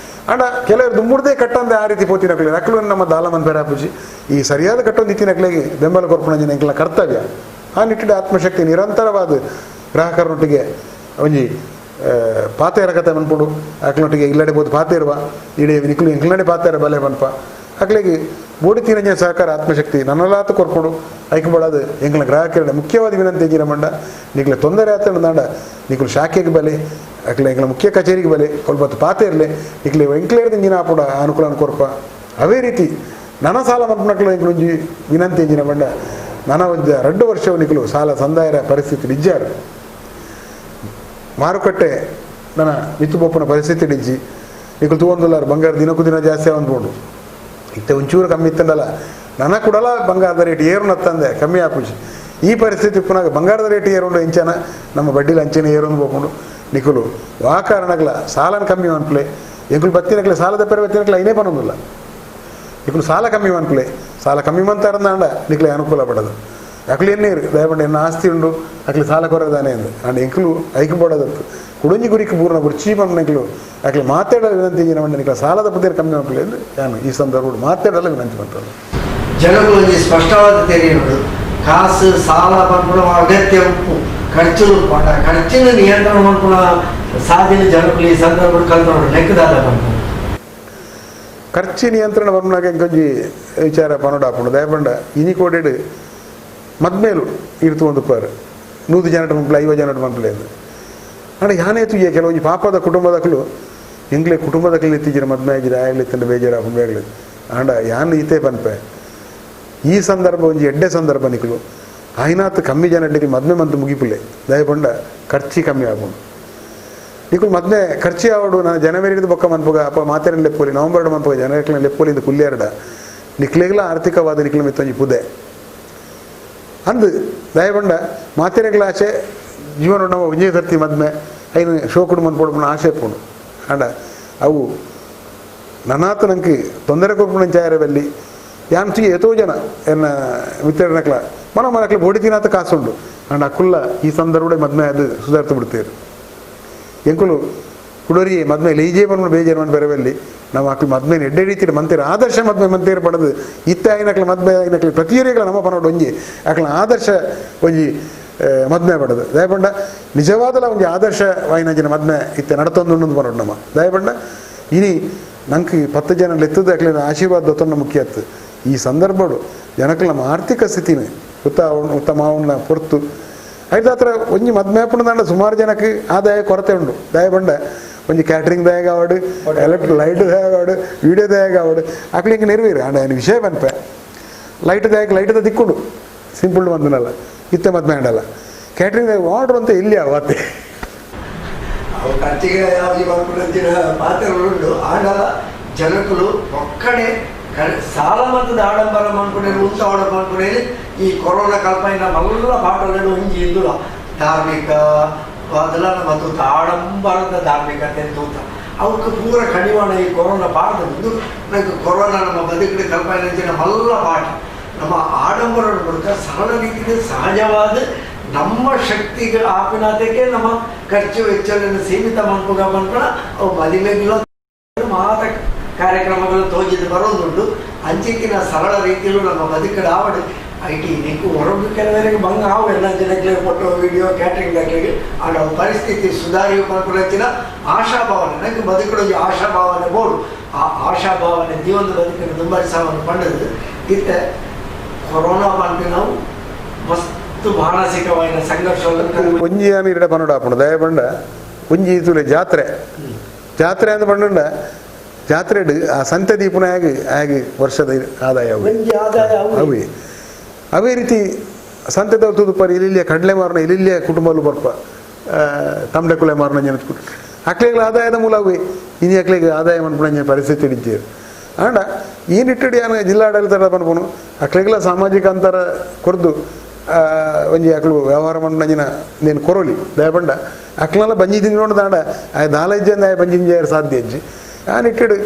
Speaker 2: ಅಂಡ ಕೆಲವರು ದುಮ್ಮುಡ್ದೇ ಕಟ್ಟೊಂದೆ ಆ ರೀತಿ ಪೋತಿನಕ್ಲೆ ಅಕ್ಲು ನಮ್ಮ ದಾಲಮನ್ ಬೇರೆ ಆಪುಜಿ ಈ ಸರಿಯಾದ ಕಟ್ಟೊಂದು ಇತ್ತಿನಕ್ಲೆಗೆ ಬೆಂಬಲ ಕೊರ್ಪಣಂಜಿನ ಎಂಕಲ ಕರ್ತವ್ಯ ಆ ನಿಟ್ಟಿನ ಆತ್ಮಶಕ್ತಿ ನಿರಂತರವಾದ ಗ್ರಾಹಕರೊಟ್ಟಿಗೆ ಒಂಜಿ ಪಾತೇರ ಕತೆ ಮನ್ಪುಡು ಅಕ್ಲೊಟ್ಟಿಗೆ ಇಲ್ಲಡೆ ಬೋದು ಪಾತೇರುವ ಇಡೀ ನಿಕ್ಲು ಎಂಕ್ಲಡೆ ಪಾತೇರ ಬಲೆ ಮನ್ಪ ಅಕ್ಲಿಗೆ ಬೋಡಿತೀನಂಜ ಸಹಕಾರ ಆತ್ಮಶಕ್ತಿ ನನ್ನಲಾತು ಕೊರ್ಪುಡು ಐಕಂಬಡದು ಎಂಕ್ಲ ಗ್ರಾಹಕರ ಮುಖ್ಯವಾದ ವಿನಂತಿ ಎಂಜಿನ ಮಂಡ ನಿಕ್ಲೆ ತೊಂದರೆ ಆತಂಡ ನಾಡ ನಿಕ್ಲು ಶಾಖೆಗೆ ಬಲೆ ಅಕ್ಲೆ ಎಂಕ್ಲ ಮುಖ್ಯ ಕಚೇರಿಗೆ ಬಲೆ ಕೊಲ್ಬತ್ತು ಪಾತೇರ್ಲೆ ನಿಕ್ಲೆ ಎಂಕ್ಲೇರ್ದ ಇಂಜಿನ ಆಪುಡ ಅನುಕೂಲ ಕೊರ್ಪ ಅವೇ ರೀತಿ ನನ್ನ ಸಾಲ ಮನ್ಪನಕ್ಲು ಎಂಕ್ಲು ಒಂಜಿ ವಿನಂತಿ ಎಂಜಿನ ಮಂಡ ನನ್ನ ಒಂದು 2 ವರ್ಷವು ನಿಕ್ಲು ಸಾಲ ಸಂದಾಯರ ಪರಿಸ್ಥಿತಿ ನಿಜ್ಜಾರು ಮಾರುಕಟ್ಟೆ ನನ್ನ ಮಿತ್ತು ಪೋಪನ ಪರಿಸ್ಥಿತಿ ನಿಜ್ಜಿ ನಿಕ್ಲು ತೂವೊಂದುಲ್ಲಾರು ಬಂಗಾರ ದಿನಕ್ಕೂ ದಿನ ಜಾಸ್ತಿ ಅಂದ್ಕೊಂಡು ಇತ್ತೆ ಒಂಚೂರು ಕಮ್ಮಿ ಇತ್ತಂಡಲ್ಲ ನನ್ನ ಕೂಡಲ ಬಂಗಾರದ ರೇಟ್ ಏರು ತಂದೆ ಕಮ್ಮಿ ಆಪುಜಿ ಈ ಪರಿಸ್ಥಿತಿ ಪುನಃ ಬಂಗಾರದ ರೇಟ್ ಏರುಂಡು ಇಂಚನ ನಮ್ಮ ಬಡ್ಡಿಲ ಅಂಚೆನ ಏರೊಂದು ಹೋಗ್ಕೊಂಡು ನಿಕುಲು ಆ ಕಾರಣಗಳ ಸಾಲನ ಕಮ್ಮಿ ಅನ್ಪ್ಲೆ ಎಂಕುಲು ಬತ್ತಿನಕ್ಲೆ ಸಾಲದ ಪೆರ ಬತ್ತಿನಕ್ಲೆ ಐನೇ ಪನೊಂದಿಲ್ಲ ನಿಕುಲು ಸಾಲ ಕಮ್ಮಿ ಅನ್ಪ್ಲೆ ಸಾಲ ಕಮ್ಮಿ ಮಂತಾರಂದಾಂಡ ನಿಕ್ಲೆ ಅನುಕೂಲ ಪಡೋದು ಅಕ್ಲು ಎನ್ನೇರು ದಯಪಂಡ ಎನ್ನ ಆಸ್ತಿ ಉಂಡು ಅಕ್ಲಿ ಸಾಲ ಕೊರದಾನೆ ಅಂದು ಅಂಡ್ ಎಂಕುಲು ಐಕಂಬೋಡದತ್ತು ಕುಡಂಜಿ ಗುರಿಕೆ ಪೂರ್ಣ ಬುರ್ಚಿ ಬಂದು ಅಕ್ಲಿ ಮಾತಾಡೋ ವಿನಂತಿ ನಿಕ್ಲ ಸಾಲದ ಪದೇರು ಕಮ್ಮಿ ಅನ್ಪ್ಲೆ ಎಂದು ನಾನು ಈ ಸಂದರ್ಭ ಮಾತಾಡಲ್ಲ ವಿನಂತಿ ಮಾಡ್ತಾರೆ.
Speaker 1: ಜನಗಳು ಸ್ಪಷ್ಟವಾದ ತೆರೆಯುವುದು ಕಾಸು ಸಾಲ ಪಂಪುಣ ಅಗತ್ಯ ಉಪ್ಪು ಖರ್ಚು ಪಂಡ ಖರ್ಚಿನ ನಿಯಂತ್ರಣ ಪಂಪುಣ ಸಾಧಿನ ಜನಗಳು ಈ ಸಂದರ್ಭ ಕಲ್ತ್ಕೊಂಡು ಲೆಕ್ಕದಾದ ಪಂಪು
Speaker 2: ಖರ್ಚು ನಿಯಂತ್ರಣ ಪಂಪುನಾಗ ಕೊಂಚಿ ವಿಚಾರ ಪನೋಡಾಪುಂಡು ದಯಪಂಡ ಇನಿ ಕೋಡೆಡ್ ಮದ್ಮೇಲು ಇರ್ತು ಒಂದು ಪಾರು 100 ಜನಟ ಪಂಪುಲ 50 ಜನಟ ಪಂಪುಲೆ ಎಂದು ಅಂಡ ಯಾನೇ ತುಯ್ಯ ಕೆಲವೊಂದು ಪಾಪದ ಕುಟುಂಬದಕ್ಕಲು ಎಂಗ್ಲೆ ಕುಟುಂಬದಕ್ಕಲು ಎತ್ತಿಜಿರ ಮದ್ಮೆ ಆಗಿರ ಆಗಲಿ ಎತ್ತಂಡು ಬೇಜಾರ ಪಂಬೇಗಲಿ ಅಂಡ ಯಾನು ಈತೆ ಪನ್ಪೆ ಈ ಸಂದರ್ಭ ಒಂಜಿ ಎಡ್ಡೆ ಸಂದರ್ಭ ನಿಕಲು ಆಯ್ನಾತ್ ಕಮ್ಮಿ ಜನ ಅಡ್ಡಿಗೆ ಮದ್ಮೆ ಮಂತು ಮುಗಿಪುಲೆ ದಯಪಂಡ ಖರ್ಚಿ ಕಮ್ಮಿ ಆಗುಂಡು ನಿಕಲು ಮದ್ಮೆ ಖರ್ಚಿ ಆವಡು ನಾನು ಜನವರಿ ಬೊಕ್ಕ ಮನ್ಪುಗ ಅಪ್ಪ ಮಾತೇರ ಲೆಪ್ಪೋಲಿ ನವಂಬರ್ ಮನ್ಪುಗ ಜನವರಿ ಲೆಪ್ಪೋಲಿಂದ ಕುಲ್ಯಾರಡ ನಿಕ್ಲೆಗ್ಲ ಆರ್ಥಿಕವಾದ ನಿಕ್ಲ ಮಿತ್ತೊಂಜಿ ಪುದೆ ಅಂದು ದಯಪಂಡ ಮಾತೇರೆಗ್ಲ ಆಚೆ ಜೀವನ ನಮ್ಮ ವಿಜಯ ಸರ್ತಿ ಮದ್ಮೆ ಐನು ಶೋಕುಡು ಮನ್ಪೊಡು ಆಸೆ ಪೋಡು ಅಂಡ ಅವು ನನ್ನಾತ ನಂಗೆ ತೊಂದರೆ ಕೊರ್ಪುಣ ಚಾಯರವೆಲ್ಲಿ ಯಾಂಚಿ ಎತೋ ಜನ ಎನ್ನ ಮಿತ್ರನಕ್ಲ ಮನಕ್ಲ ಬೋಡಿತಿನಾಥ ಕಾಸುಂಡು ಅಂಡ್ ಅಕ್ಕುಲ್ಲ ಈ ಸಂದರ್ಭ ಮದ್ಮೆ ಅದು ಸುಧಾರ್ತು ಬಿಡ್ತೇರು ಎಂಕುಲು ಕುಡೋರಿ ಮದ್ಮೆ ಲೀಜೆ ಬಂದು ಬೇಜಾರು ಮನ್ ಬೆರವೆಲ್ಲಿ ನಾವು ಅಕ್ಲು ಮದ್ಮೆ ಎಡ್ಡೆ ರೀತಿಯ ಮಂತೀರ ಆದರ್ಶ ಮದ್ಮೆ ಮಂತೀರ ಪಡೆದು ಇತ್ತ ಐನಕ್ಲ ಮದ್ಮೆ ಐನಕ್ಲಿ ಪ್ರತಿಯೊರಿಗಳ ನಮ್ಮ ಪನೋಡು ಒಂಜಿ ಅಕ್ಲ ಆದರ್ಶ ಒಂಜಿ ಮದ್ಮೆ ಪಡೆದು ದಯಪಂಡ ನಿಜವಾದಲ್ಲ ಒಂಜಿ ಆದರ್ಶ ವಾಯಿನಂಜಿನ ಮದ್ಮೆ ಇತ್ತೆ ನಡತೊಂದು ಪನೋಡು ನಮ್ಮ ದಯಪಂಡ ಇನಿ ನಂಗೆ 10 ಜನ ಲೆತ್ತದ ಅಕ್ಲಿನ ಆಶೀರ್ವಾದ ದೊತ್ತೊಂದು ಮುಖ್ಯ ಆಯ್ತು ಈ ಸಂದರ್ಭಡು ಜನಕ್ಕೆ ನಮ್ಮ ಆರ್ಥಿಕ ಸ್ಥಿತಿನ ಉತ್ತಮವನ್ನ ಹೊರತು ಐದು ಹತ್ರ ಒಂಜಿ ಮದ್ಮೆ ಹಾಪುಂಡು ಸುಮಾರು ಜನಕ್ಕೆ ಆದಾಯ ಕೊರತೆ ಉಂಡು ದಯಪಂಡ ಒಂಜಿ ಕ್ಯಾಟ್ರಿಂಗ್ ದಯಾಗ ಆವಡು ಲೈಟ್ ದಯಾಗ ಆವಡು ವಿಡಿಯೋ ದಯಾಗ ಆವಡು ಅಕ್ಲಿ ಹಿಂಗೆ ನೆರವೇರು ಅಂಡ ಏನು ವಿಷಯ ಬನ್ಪೆ ಲೈಟ್ ದ ದಿಕ್ಕುಂಡು ಸಿಂಪಲ್ ಬಂದನಲ್ಲ ಇತ್ತೆ ಮದ್ಮೆ ಅಂಡಲ್ಲ ಕ್ಯಾಟ್ರಿಂಗ್ ದಾಗ ಆರ್ಡ್ರ್ ಅಂತ ಇಲ್ಲಿ ಅವತ್ತೆ
Speaker 1: ಖರ್ಚಿಗೆ ಪಾತ್ರಗಳುಂಡು ಆಡಲ ಜನಕಲು ಒಕ್ಕಡೆ ಸಾಲ ಮತ್ತು ಆಡಂಬರ ಮಾಡ್ಕೊಂಡೇನು ಉಂಟ ಆರ್ಡರ್ ಮಾಡ್ಕೊಂಡೇನು ಈ ಕೊರೋನಾ ಕಲ್ಪನೆಯ ಮಲ್ಲ ಪಾಠಗಳು ಒಂಜಿ ಇಂದುಲ ಧಾರ್ಮಿಕ ಅದೆಲ್ಲ ಮತ್ತು ಆಡಂಬರದ ಧಾರ್ಮಿಕತೆ ತೂತ ಅವಕ್ಕೆ ಪೂರ ಕಡಿವಾಣ ಈ ಕೊರೋನಾ ಪಾಠದ್ದು ನನಗೆ ಕೊರೋನಾ ನಮ್ಮ ಬದುಕಿನ ಕಲ್ಪನೆ ಮಲ್ಲ ಪಾಠ ನಮ್ಮ ಆಡಂಬರ ಮೂಲಕ ಸರಳ ರೀತಿಯಲ್ಲಿ ಸಹಜವಾದ ನಮ್ಮ ಶಕ್ತಿಗೆ ಆಪಿನತೆಗೆ ನಮ್ಮ ಖರ್ಚು ವೆಚ್ಚಗಳನ್ನು ಸೀಮಿತ ಮಾಡ್ಕೋಗ ಅವು ಮದುವೆಗಳ ಮಾತ ಕಾರ್ಯಕ್ರಮಗಳು ತೋಜಿದ್ದು ಬರೋದುಂಟು ಅಂಚಿಕಿನ ಸರಳ ರೀತಿಯಲ್ಲೂ ನಮ್ಮ ಬದುಕಡ ಆವಡು ಐಟಿ నీకు ಹೊರಗೆ ಕೆಲವರಿಗೆ ಭಂಗ ಆವು ಎಲ್ಲ ಜನಕ್ಕೆ ಫೋಟೋ ವಿಡಿಯೋ ಕ್ಯಾಟ್ರಿಂಗ್ ದಾಖಲೆಗೆ ಆಡ ಪರಿಸ್ಥಿತಿ ಸುಧಾರಿ ಮನಪುರಚಿನ ಆಶಾಭಾವನೆ ನನಗೆ ಬದುಕುಳ ಆಶಾಭಾವನೆ ಬೋಡು ಆ ಆಶಾಭಾವನೆ ಜೀವನದ ಬದುಕಿನ ದುಂಬರಿಸವನ್ನು ಪಂಡದು ಇತ್ತ ಕೊರೋನಾ ಬಂದು ನಾವು ಮಸ್ತ್ ಮಾನಸಿಕವಾದ ಸಂಘರ್ಷವನ್ನು
Speaker 2: ಒಂಜಿ ಆನೆ ಇರಡೆ ಪನ್ನಡ ಆಪುಂಡು ದಯ ಪಂಡ ಒಂಜಿ ಇತುಲೆ ಜಾತ್ರೆ ಅಂತ ಪಂಡ ಜಾತ್ರೆ ಆ ಸಂತೆ ದೀಪನ ಆಗಿ ವರ್ಷದ ಆದಾಯ ಅವೇ ಅವೇ ರೀತಿ ಸಂತೆ ತೋರ್ತುದು ಪರಿ ಇಲ್ಲಿಯ ಕಡಲೆ ಮಾರಣ ಇಲ್ಲಿಯ ಕುಟುಂಬಲು ಬರ್ಪ ತಮಡೆ ಕುಲೆ ಮಾರಣ ನೆನೆಸ್ಬಿಟ್ಟು ಅಕ್ಲೆಗಳ ಆದಾಯದ ಮೂಲ ಅವೇ ಇನಿ ಅಕ್ಲೆಗೆ ಆದಾಯ ಮನ್ಪುಣ ಪರಿಸ್ಥಿತಿ ಹಿಡಿತೀರು ಆಂಡ ಈ ನಿಟ್ಟಿಡಿ ಆನ ಜಿಲ್ಲಾಡಳಿತ ಪನ್ಪುನು ಅಕ್ಲೆಗಳ ಸಾಮಾಜಿಕ ಅಂತರ ಕೊರ್ದು ಒಂಜಿ ಅಕ್ಲು ವ್ಯವಹಾರ ಮಣ್ಣಂಜಿನ ನೀನು ಕೊರೋಲಿ ದಯಪಂಡ ಅಕ್ಲೆಲ್ಲ ಬಂಜಿದ್ದೀನಿ ನೋಡ್ದಾಂಡ ಆ ನಾಲಜ್ಜಂದ ಬಂಜಿಂಜ ಸಾಧ್ಯ ಅಜ್ಜಿ ಆ ನಿಟ್ಟಿಡು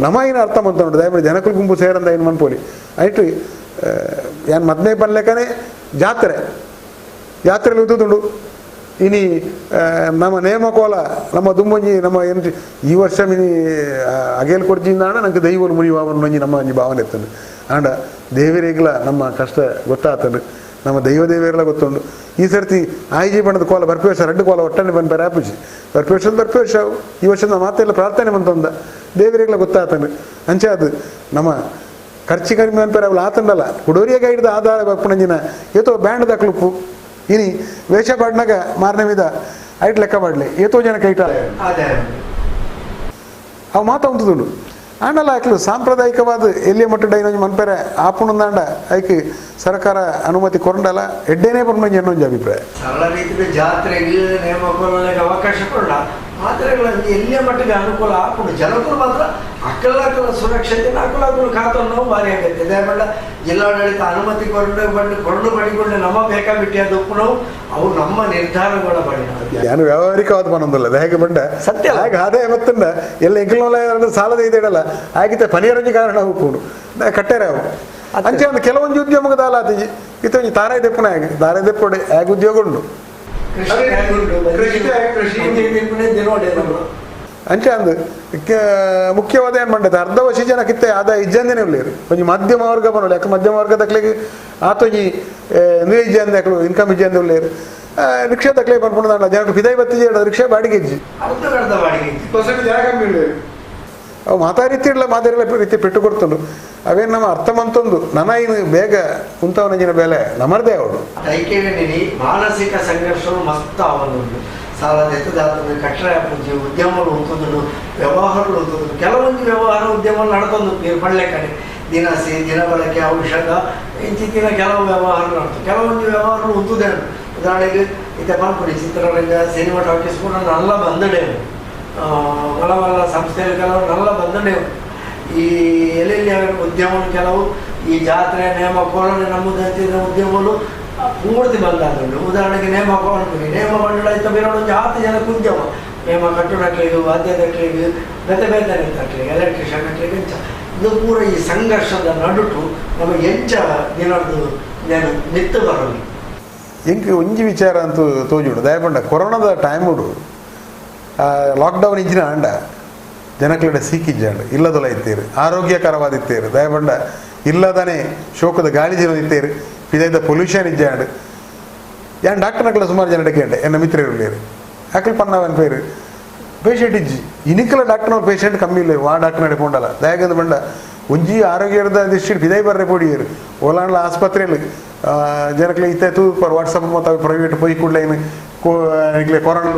Speaker 2: ನಮಾಯಿನ ಅರ್ಥ ಮಂತೋಡು ದಯಪಂಡ ಜನಕುಲು ಗುಂಪು ಸೇರಂದ ಏನು ಮನ್ಪೋಲಿ ಆಯ್ತು ಏನು ಮದ್ನೇ ಪನ್ಲೆಕ್ಕನೆ ಜಾತ್ರೆಯಲ್ಲಿ ಉದ್ದುಂಡು ಇನಿ ನಮ್ಮ ನೇಮಕೋಲ ನಮ್ಮ ದುಂಬಂಜಿ ನಮ್ಮ ಏನು ಈ ವರ್ಷ ಮಿನಿ ಅಗೇಲ್ ಕೊಡ್ಜಿಂದಾಣ ನಂಗೆ ದೈವಲು ಮುನಿವಾವನು ಒಂಜಿ ನಮ್ಮ ಒಂಜಿ ಭಾವನೆ ಎತ್ತಂಡು ಆಂಡ ದೇವರಿಗೆಲ್ಲ ನಮ್ಮ ಕಷ್ಟ ಗೊತ್ತಾತಂಡು ನಮ್ಮ ದೇವರೆಲ್ಲ ಗೊತ್ತುಂಡು ಈ ಸರ್ತಿ ಆಯ್ಜಿ ಬಣ್ಣದ ಕೋಲ ಬರ್ಪೇಶ 2 ಕೋಲ ಒಟ್ಟನೆ ಬಂದು ಬರಾಪುಜಿ ಬರ್ಪೇಶ ಈ ವರ್ಷದ ಮಾತೆಲ್ಲ ಪ್ರಾರ್ಥನೆ ಬಂತಂದ ದೇವರಿಗೆಲ್ಲ ಗೊತ್ತಾತಂಡು ಅಂಚೆ ಅದು ನಮ್ಮ ಖರ್ಚು ಕಡಿಮೆ ಅನ್ಪೇರ ಅವಳು ಆತಂಡಲ್ಲ ಕುಡೋರಿಯಾಗ ಹಿಡಿದ ಆಧಾರ ಬಪ್ಪುನಂಜಿನ ಏತೋ ಬ್ಯಾಂಡ್ ದಕ್ಲುಪ್ಪು ಇನಿ ವೇಷ ಪಾಡ್ನಾಗ ಮಾರನೇ ವಿಧ ಐಟ್ ಲೆಕ್ಕ ಮಾಡಲಿ ಏತೋ ಜನ ಕೈಟ ಅವು ಮಾತ ಉಂಟುದುಂಡು ಆಂಡಲ್ಲ ಆಯ್ತು ಸಾಂಪ್ರದಾಯಿಕವಾದ ಎಲ್ಲಿಯ ಮಟ್ಟದ ಇನ್ನೊಂದು ಮನ್ಪೇರೆ ಆಪುಣಂದಾಂಡ ಆಯ್ಕೆ ಸರ್ಕಾರ ಅನುಮತಿ ಕೊರಂಡಲ್ಲ ಎಡ್ಡೇನೆ ಬಂದು ಇನ್ನೊಂದು ಅಭಿಪ್ರಾಯ
Speaker 1: ಸರಳ ರೀತಿಯ ಜಾತ್ರೆಗೆ ನೇಮಕೊಳ್ಳಲಿಕ್ಕೆ ಅವಕಾಶ ಕೊಡ ಮಾತ್ರೆಗಳಲ್ಲಿ ಎಲ್ಲಿಯ ಮಟ್ಟಿಗೆ ಅನುಕೂಲ ಹಾಕೊಂಡು ಜನಕ್ಕೂ ಮಾತ್ರ ಅಕ್ಕಲಾಕಲ ಸುರಕ್ಷತೆ ಅಕ್ಕಲಾಕಲು ಖಾತನ್ನು ಭಾರಿ ಆಗತ್ತೆ ದಯಮಾಡ ಜಿಲ್ಲಾಡಳಿತ ಅನುಮತಿ ಕೊಂಡು ಪಡಿಕೊಂಡು ನಮ್ಮ ಬೇಕಾಬಿಟ್ಟಿ ಅದು ನಾವು ಅವು ನಮ್ಮ ನಿರ್ಧಾರಗಳ ಬಳಿ
Speaker 2: ನಾನು ವ್ಯಾವಹಾರಿಕವಾದ ಪನೊಂದಲ್ಲ ಹೇಗೆ ಬಂಡ ಸತ್ಯ ಹಾಗೆ ಆದಾಯ ಮತ್ತಂಡ ಎಲ್ಲ ಎಂಕಲ ಸಾಲದ ಇದೆಯಲ್ಲ ಆಗಿತ್ತೆ ಪನಿಯರಂಜಿ ಕಾರಣ ಹೋಗ್ಕೊಂಡು ಕಟ್ಟೆರೆ ಅವು ಅಂಚೆ ಒಂದು ಕೆಲವೊಂದು ಉದ್ಯಮದ ಆಲಾತಿ ಇತ್ತೊಂದು ತಾರಾಯಿ ದೆಪ್ಪನ ಆಗಿ ತಾರಾಯಿ ದೆಪ್ಪೊಡೆ ಆಗ ಉದ್ಯೋಗ ಉಂಡು ಅಂಚೆ ಅಂದು ಮುಖ್ಯವಾದ ಏನು ಮಂಡದ ಅರ್ಧ ವರ್ಷ ಜನಕ್ಕಿತ್ತೆ ಆದಾಯ ಇಜ್ಜಂದೇನೆ ಉಳ್ಳೇರು ಒಂಜಿ ಮಧ್ಯಮ ವರ್ಗ ಬರೋಲ್ಲ ಯಾಕೆ ಮಧ್ಯಮ ವರ್ಗ ತಕ್ಲಿಗೆ ಆತೊಂಜಿ ಇಜ್ಜಂದ ಇನ್ಕಮ್ ಇಜ್ಜಂದ ಉಳ್ಳೇರು ರಿಕ್ಷಾ ತಕ್ಲಿಗೆ ಬರ್ಕೊಂಡು ಜನಕ್ಕೆ ಪಿದಾಯಿ ಬತ್ತಿ ರಿಕ್ಷಾ ಬಾಡಿಗೆ ಇಜ್ಜಿ ಅವು ಮಾತಾಡಿತ್ತಿರಲ್ಲ ರೀತಿ ಪೆಟ್ಟು ಕೊಡ್ತಂಡು ಅವೇನು ನಮ್ಮ ಅರ್ಥ ಮಂತೊಂದು ನನ್ನ ಇನ್ನು ಬೇಗ ಕುಂತವನಂಜಿನ ಬೆಲೆ ನಮ್ಮದೇ ಅವಳು
Speaker 1: ಐಕ್ಯವೇನಿ ಮಾನಸಿಕ ಸಂಘರ್ಷವು ಮಸ್ತ್ ಅವನುಂಟು ಸಾಲದ ಎತ್ತದಾತಂದು ಕಟ್ಟಡ ಪೂಜೆ ಉದ್ಯಮಗಳು ಉಂಟುದು ವ್ಯವಹಾರಗಳು ಉಂಟುದು ಕೆಲವೊಂದು ವ್ಯವಹಾರ ಉದ್ಯಮ ನಡ್ಕೊಂಡು ನೀರು ಪಳ್ಳೆ ಕಡೆ ದಿನಸಿ ದಿನಬಳಕೆ ಔಷಧ ಇಂಚಿತ್ತಿನ ಕೆಲವು ವ್ಯವಹಾರಗಳು ನಡ್ತು ಕೆಲವೊಂದು ವ್ಯವಹಾರಗಳು ಉಂಟುದೇ ಉದಾಹರಣೆಗೆ ಇತ್ತ ಪನ್ಪುಡಿ ಚಿತ್ರರಂಗ ಸಿನಿಮಾ ಟಾಕೀಸ್ ಕೂಡ ನಲ್ಲ ಬಂದಡೇವು ಮಲಮಲ್ಲ ಸಂಸ್ಥೆಗಳು ಕೆಲವು ನಲ್ಲ ಬಂದಡೇವು ಈ ಎಲ್ಲೆಲ್ಲಿ ಉದ್ಯಮಗಳು ಕೆಲವು ಈ ಜಾತ್ರೆ ನೇಮಕೋಲನೆ ನಮ್ಮದಂತಿನ ಉದ್ಯಮಗಳು ಪೂರ್ತಿ ಬಂದಾದುಂಟು ಉದಾಹರಣೆಗೆ ನೇಮ ಮಂಡಳ ಇತ್ತ ಬೇರೆ ಒಂದು 10 ಜನಕ್ಕೆ ಉದ್ಯಮ ನೇಮ ಕಟ್ಟಡಕ್ಲಿಗೆ ವಾದ್ಯದಕ್ಲಿಗೆ ಬೇರೆ ತಕ್ಲಿಗೆ ಎಲೆಕ್ಟ್ರಿಷಿಯನ್ ಹಾಕ್ಲಿಗೆ ಎಂಚ ಇದು ಪೂರ ಈ ಸಂಘರ್ಷದ ನಡುಟು ನಮಗೆ ಎಂಚ ದಿನದ್ದು ನಾನು ನಿತ್ತು ಬರೋದು
Speaker 2: ಎಂಕ್ ಒಂಜಿ ವಿಚಾರ ಅಂತೂ ತೋಜುಡು ದಯಪಂಡ ಕೊರೋನಾದ ಟೈಮ್ ಉಡು ಲಾಕ್ಡೌನ್ ಇಜ್ಜಿನ ಆಂಡ ಜನಕ್ಲಿಡ ಸೀಕಿಜ್ಜಾಂಡು ಇಲ್ಲದೊಲ ಇತ್ತೇರು ಆರೋಗ್ಯಕರವಾದಿತ್ತೇರು ದಯಪಂಡ ಇಲ್ಲದನೇ ಶೋಕದ ಗಾಳಿ ಜನ ಇತ್ತೇರು ಇದೈದ ಪೊಲ್ಯೂಷನ್ ಇಜ್ಜಾಂಡು ಯಾನ್ ಡಾಕ್ಟರ್ನಕ್ಲ ಸುಮಾರು ಜನ ಡಕ್ಕಂಡೆ ಎನ್ನ ಮಿತ್ರರು ಅಕ್ಲು ಪನ್ನವನ್ ಪೇರು ಪೇಷಂಟ್ ಇಜ್ಜಿ ಇನಿಕಲ ಡಾಕ್ಟರ್ನ ಪೇಷಂಟ್ ಕಮ್ಮಿ ಇಲ್ಲ ಆ ಡಾಕ್ಟರ್ ನಡಿಪೊಂಡಲ್ಲ ದಯಗಂದು ಬಂಡ ಒಂಜಿ ಆರೋಗ್ಯದ ದಿಷ್ಟು ಬಿದೈ ಬರ್ರೆ ಪೋಡಿಯರು ಓಲಾಂಡ್ಲ ಆಸ್ಪತ್ರೆಯಲ್ಲಿ ಜನಕ್ಲೆ ಇತ್ತೆ ತೂ ಪರ್ ವಾಟ್ಸಪ್ ಮತ್ತು ಪ್ರೈವೇಟ್ ಪೊಯ್ ಕೂಡಲೇ ಏನು ಕೊರೋನಾ